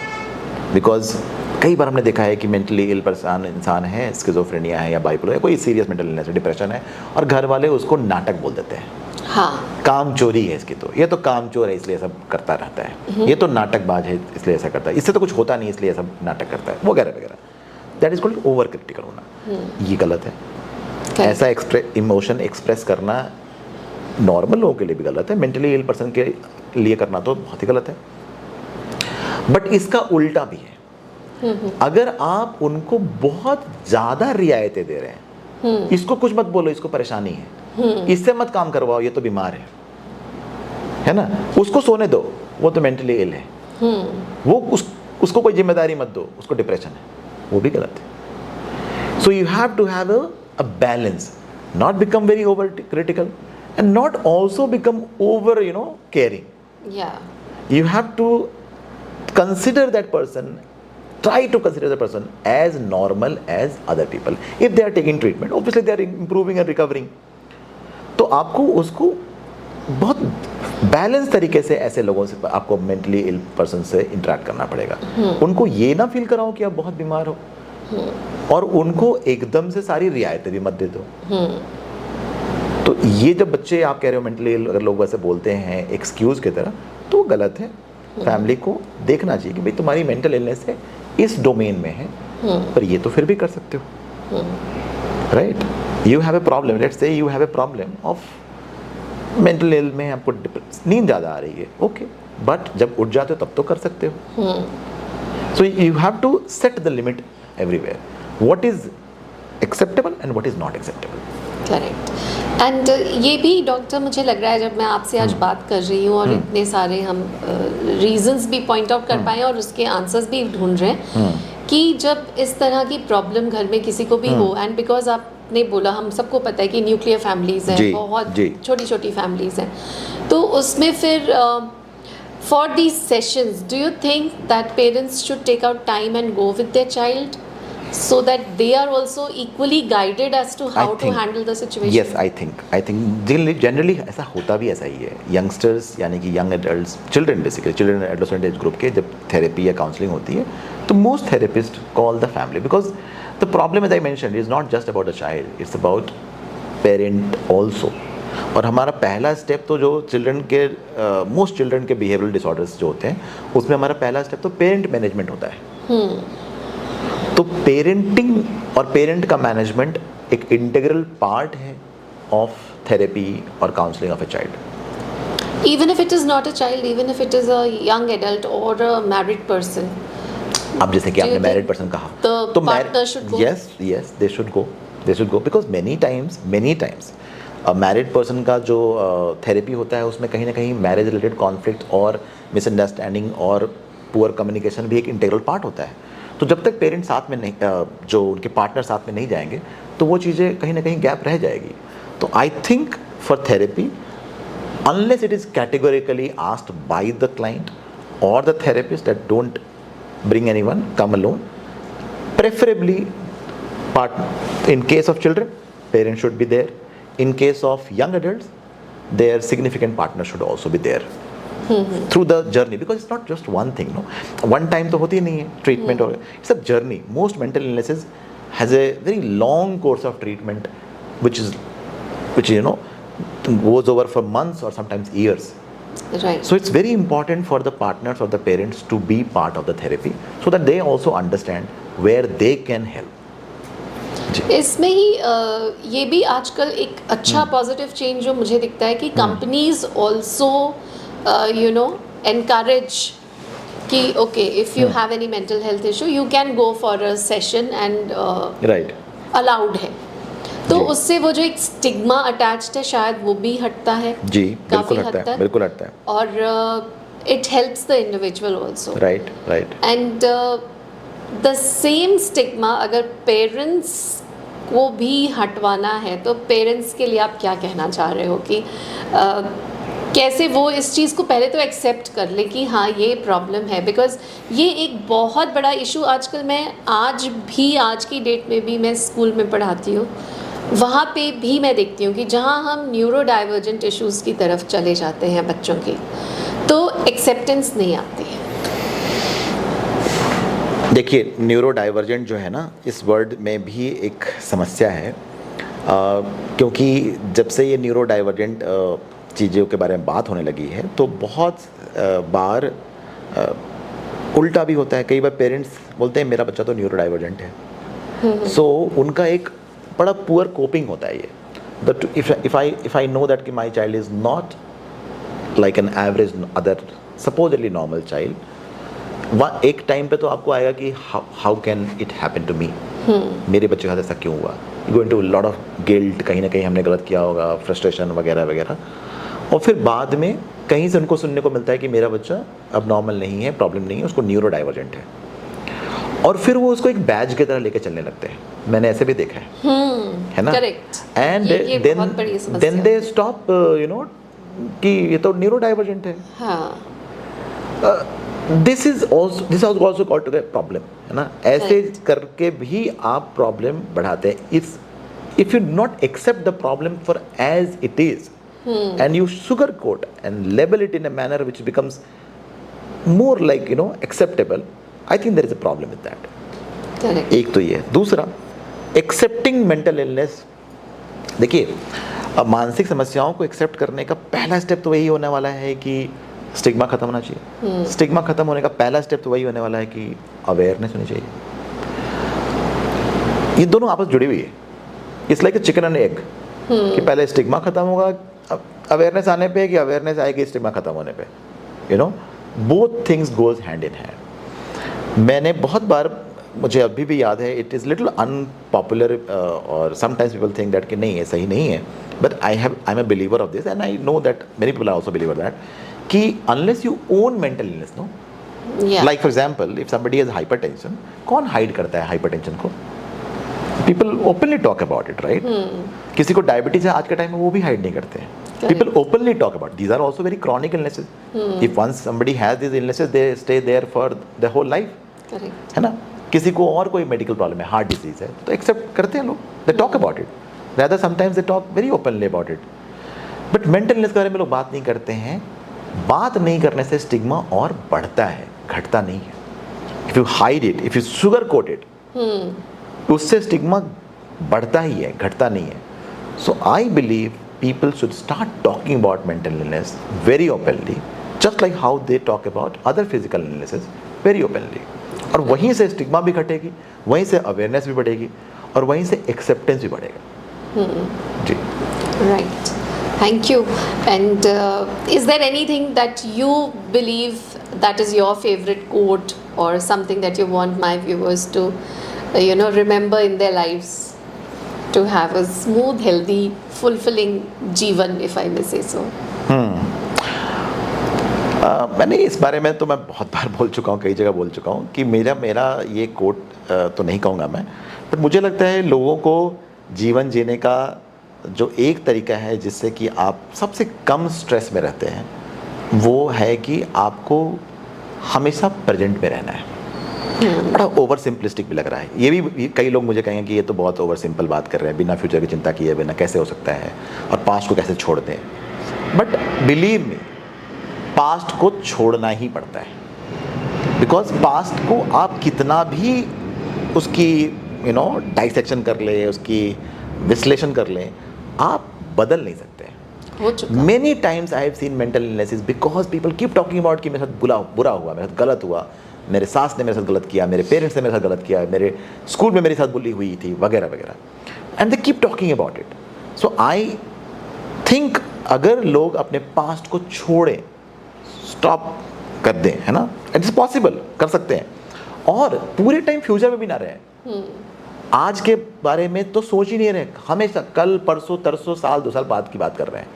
S3: बिकॉज कई बार हमने देखा है कि मेंटली इल पर्सन इंसान है, स्किज़ोफ्रेनिया है या बाइपोलर है, कोई सीरियस मेंटल इलनेस है, डिप्रेशन है, और घर वाले उसको नाटक बोल देते हैं।
S2: हाँ,
S3: काम चोरी है इसकी, तो ये तो काम चोर है इसलिए सब करता रहता है, ये तो नाटकबाज है इसलिए ऐसा करता है, इससे तो कुछ होता नहीं इसलिए सब नाटक करता है, वगैरह वगैरह। That is called over critical होना, ये गलत है। ऐसा इमोशन एक्सप्रेस करना नॉर्मल लोगों के लिए भी गलत है, मेंटली इल पर्सन के लिए करना तो बहुत ही गलत है। बट इसका उल्टा भी है, अगर आप उनको बहुत ज़्यादा रियायतें दे रहे हैं, इसको कुछ मत बोलो, इसको परेशानी है, इससे मत काम करवाओ, ये तो बीमार है ना, उसको सोने दो, वो तो मेंटली इल है, वो उसको कोई जिम्मेदारी मत दो, उसको डिप्रेशन है, वो भी गलत है। So you have to have a balance, not become very over critical and not also become over caring.
S2: yeah,
S3: You have to consider that person, try to consider the person as normal as other people. If they are taking treatment, obviously they are improving and recovering. तो आपको उसको बहुत बैलेंस तरीके से ऐसे लोगों से आपको मेंटली इल पर्सन से इंटरेक्ट करना पड़ेगा। उनको ये ना फील कराओ कि आप बहुत बीमार हो, और उनको एकदम से सारी रियायतें भी मत दे दो। तो ये जब बच्चे आप कह रहे हो मेंटली इल, अगर लोग वैसे बोलते हैं एक्सक्यूज़ की तरह, तो गलत है। फैमिली को देखना चाहिए कि भाई तुम्हारी मेंटल इलनेस है, इस डोमेन में है, पर ये तो फिर भी कर सकते हो, right. You have a problem, let's say you have a problem of mental ill में आपको नींद ज़्यादा आ रही है, ओके, बट जब उठ जाते हो तब तो कर सकते हो। So you have to set the limit everywhere, what is acceptable and what is not acceptable.
S2: Correct. And ये भी डॉक्टर मुझे लग रहा है, जब मैं आपसे आज बात कर रही हूँ और इतने सारे हम रीजंस भी पॉइंट आउट कर पाए और उसके आंसर्स भी ढूंढ रहे हैं, कि जब इस तरह की प्रॉब्लम घर में किसी को भी हो, एंड बिकॉज आपने बोला हम सबको पता है कि न्यूक्लियर फैमिलीज हैं, बहुत छोटी छोटी फैमिलीज हैं, तो उसमें फिर for these sessions do you think that parents should take out time and go with their child so that they are also equally guided as to how to handle the situation?
S3: Yes, I think generally ऐसा होता भी ऐसा ही है। यंगस्टर्स यानी कि young adults, children basically, children adolescent age group के जब थेरेपी या काउंसलिंग होती है, तो most therapist call the family, because the problem as I mentioned is not just about the child, it's about parent also. और हमारा पहला स्टेप तो जो चिल्ड्रन के मोस्ट चिल्ड्रन के बिहेवियरल डिसऑर्डर्स जो होते हैं, उसमें हमारा पहला स्टेप तो पेरेंट मैनेजमेंट होता है। तो पेरेंटिंग और पेरेंट का मैनेजमेंट एक इंटीग्रल पार्ट है ऑफ थेरेपी और counselling of a child.
S2: Even if it is not a child, even if it is a young adult or a married person.
S3: अब जैसे कि आपने मैरिड पर्सन कहा,
S2: तो partner should go.
S3: Yes, they should go because many times married person का जो थेरेपी होता है उसमें कहीं ना कहीं मैरिज रिलेटेड कॉन्फ्लिक्ट और मिसअंडरस्टैंडिंग और पुअर कम्युनिकेशन भी एक इंटीग्रल पार्ट होता है। तो जब तक पेरेंट्स साथ में नहीं, जो उनके पार्टनर साथ में नहीं जाएंगे, तो वो चीज़ें कहीं ना कहीं गैप रह जाएगी। तो I think for therapy, unless it is categorically asked by the client or the therapist that don't bring anyone, come alone, preferably in case of children, parents should be there. In case of young adults, their significant partner should also be there through the journey, because it's not just one thing, no, one time तो होती नहीं है treatment, or it's a journey. Most mental illnesses has a very long course of treatment which goes over for months or sometimes years.
S2: Right.
S3: So it's very important for the partners or the parents to be part of the therapy so that they also understand where they can help.
S2: इसमें ही ये भी आजकल एक अच्छा पॉजिटिव चेंज जो मुझे दिखता है कि कंपनीज ऑल्सो encourage कि okay if you have any mental health issue you can go for a session and
S3: right
S2: allowed है, तो
S3: जी।
S2: उससे वो जो एक स्टिग्मा अटैच्ड है शायद वो भी हटता है
S3: जी
S2: काफी
S3: बिल्कुल
S2: हद
S3: हटता है,
S2: तक,
S3: बिल्कुल हटता है।
S2: और it helps the individual also.
S3: Right right
S2: and the same stigma अगर पेरेंट्स को भी हटवाना है तो पेरेंट्स के लिए आप क्या कहना चाह रहे हो कि कैसे वो इस चीज़ को पहले तो एक्सेप्ट कर ले कि हाँ ये प्रॉब्लम है, बिकॉज ये एक बहुत बड़ा इशू आजकल, मैं आज की डेट में भी मैं स्कूल में पढ़ाती हूँ, वहाँ पे भी मैं देखती हूँ कि जहाँ हम न्यूरो डाइवर्जेंट इश्यूज़ की तरफ चले जाते हैं बच्चों की, तो एक्सेप्टेंस नहीं आती है।
S3: देखिए न्यूरो डाइवर्जेंट जो है ना, इस वर्ड में भी एक समस्या है, क्योंकि जब से ये न्यूरो डाइवर्जेंट चीज़ों के बारे में बात होने लगी है तो बहुत बार उल्टा भी होता है। कई बार पेरेंट्स बोलते हैं मेरा बच्चा तो न्यूरो डाइवर्जेंट है, सो उनका एक बड़ा पुअर कोपिंग होता है ये, that if I know that कि my child is not like an average other supposedly normal child, एक टाइम पे तो आपको आएगा कि how can it happen to me, मेरे बच्चे के साथ ऐसा क्यों हुआ, you go into lot of guilt, कहीं ना कहीं हमने गलत किया होगा, फ्रस्ट्रेशन वगैरह वगैरह, और फिर बाद में कहीं से उनको सुनने को मिलता है कि मेरा बच्चा अब नॉर्मल नहीं है, प्रॉब्लम नहीं है, उसको न्यूरो डाइवर्जेंट है, और फिर वो उसको एक बैज की तरह लेके चलने लगते हैं। मैंने ऐसे भी देखा है ना,
S2: correct.
S3: And then they stop you know कि ये तो न्यूरो डाइवर्जेंट है।
S2: हाँ
S3: this is also called to the problem, है ना, ऐसे करके भी आप प्रॉब्लम बढ़ाते हैं। If you not accept the problem for as it is and you sugarcoat and label it in a manner which becomes more like acceptable, I think there is a problem with that.
S2: Correct.
S3: एक तो ये, दूसरा एक्सेप्टिंग मेंटल इलनेस। देखिए अब मानसिक समस्याओं को एक्सेप्ट करने का पहला स्टेप तो वही होने वाला है कि स्टिग्मा खत्म होना चाहिए। स्टिग्मा खत्म होने का पहला स्टेप तो वही होने वाला है कि अवेयरनेस होनी चाहिए। ये दोनों आपस जुड़ी हुई है, it's like a chicken and egg, कि पहले स्टिग्मा खत्म होगा अवेयरनेस आने पे, कि अवेयरनेस आएगी स्टिग्मा खत्म होने पे, both things goes hand in hand. मैंने बहुत बार, मुझे अभी भी याद है, इट इज़ लिटिल अनपॉपुलर और समटाइम्स पीपल थिंक दैट कि नहीं ये सही नहीं है, but I am a believer of this and I know that many people are also believer that कि unless you own mental illness, no, like for example if somebody has hypertension, कौन हाइड करता है हाइपरटेंशन को? People openly talk about it, right? किसी को डायबिटीज है आज के टाइम में, वो भी हाइड नहीं करते हैं। People openly talk about it. These are also very chronic illnesses. If once somebody has these illnesses, they stay there for their whole life.
S2: Correct.
S3: है ना? किसी को और कोई मेडिकल प्रॉब्लम है, हार्ट डिजीज है, तो एक्सेप्ट करते हैं लोग, they talk about it. Rather sometimes they talk very openly about it. But mental illness के बारे में लोग बात नहीं करते हैं। बात नहीं करने से स्टिग्मा और बढ़ता है, घटता नहीं है। If you hide it, if you sugarcoat it, उससे स्टिग्मा बढ़ता ही है, घटता नहीं है। So I believe people should start talking about mental illness very openly, just like how they talk about other physical illnesses very openly. और वहीं से स्टिग्मा भी घटेगी, वहीं से अवेयरनेस भी बढ़ेगी, और वहीं से एक्सेप्टेंस भी बढ़ेगा। जी,
S2: right. Thank you. And is there anything that you believe that is your favorite quote or something that you want my viewers to remember in their lives to have a smooth, healthy, fulfilling जीवन, if I may say so?
S3: मैंने इस बारे में तो मैं बहुत बार बोल चुका हूँ, कई जगह बोल चुका हूँ कि मेरा ये कोट तो नहीं कहूँगा मैं, बट मुझे लगता है लोगों को जीवन जीने का जो एक तरीका है जिससे कि आप सबसे कम स्ट्रेस में रहते हैं, वो है कि आपको हमेशा प्रेजेंट में रहना है। बड़ा ओवर सिंपलिस्टिक भी लग रहा है ये भी, कई लोग मुझे कहेंगे कि ये तो बहुत ओवर सिंपल बात कर रहे हैं, बिना फ्यूचर की चिंता किए बिना कैसे हो सकता है, और पास्ट को कैसे छोड़ दें। बट बिलीव मी, पास्ट को छोड़ना ही पड़ता है, बिकॉज पास्ट को आप कितना भी उसकी डाइसेक्शन कर ले, उसकी विश्लेषण कर लें, आप बदल नहीं सकते। Many times I have seen mental illnesses because people keep talking about कि मेरे साथ बुरा हुआ, मेरे साथ गलत हुआ, मेरे सास ने मेरे साथ गलत किया, मेरे पेरेंट्स ने मेरे साथ गलत किया, मेरे स्कूल में मेरे साथ बुली हुई थी, वगैरह वगैरह, and they keep talking about it. So I think अगर लोग अपने पास्ट को छोड़ें, स्टॉप कर दें, है ना, इट इज पॉसिबल, कर सकते हैं। और पूरे टाइम फ्यूचर में भी ना रहे, आज के बारे में तो सोच ही नहीं रहे, हमेशा कल परसों तरसों साल 2 साल बाद की बात कर रहे हैं,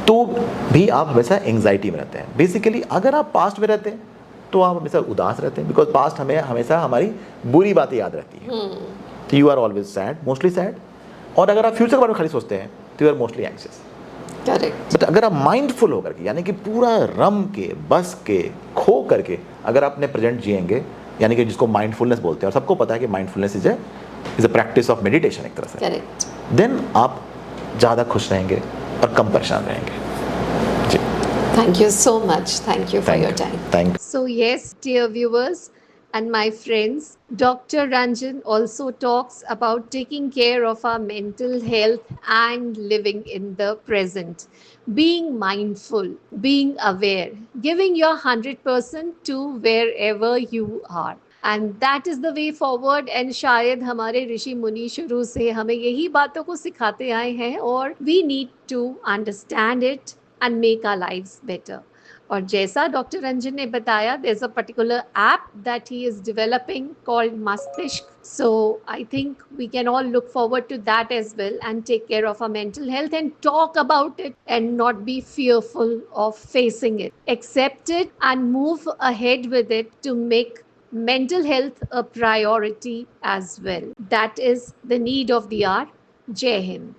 S3: तो भी आप हमेशा एंग्जाइटी में रहते हैं। बेसिकली अगर आप पास्ट में रहते हैं तो आप हमेशा उदास रहते हैं, बिकॉज पास्ट हमें हमेशा हमारी बुरी बातें याद रहती है, तो you are always sad, mostly sad. और अगर आप फ्यूचर के बारे में खाली सोचते हैं तो you are mostly anxious.
S2: Correct.
S3: But अगर आप माइंडफुल होकर के, यानी कि पूरा रम के बस के खो करके अगर आप अपने प्रेजेंट जिएंगे, यानी कि जिसको माइंडफुलनेस बोलते हैं, और सबको पता है कि mindfulness is a practice of meditation एक तरह से,
S2: करेक्ट।
S3: देन आप ज़्यादा खुश रहेंगे और कम परेशान रहेंगे। जी,
S2: thank you so much, thank you for your time.
S3: Thank
S1: So, yes, dear viewers and my friends, Dr. Ranjan also talks about taking care of our mental health and living in the present, being mindful, being aware, giving your 100% to wherever you are. And that is the way forward. And शायद हमारे ऋषि मुनि शुरू से हमें यही बातों को सिखाते आए हैं, और we need to understand it and make our lives better. और जैसा डॉक्टर रंजन ने बताया, there's a particular app that he is developing called Mastishk. So I think we can all look forward to that as well and take care of our mental health and talk about it and not be fearful of facing it. Accept it and move ahead with it to make mental health a priority as well. That is the need of the hour. Jai Hind.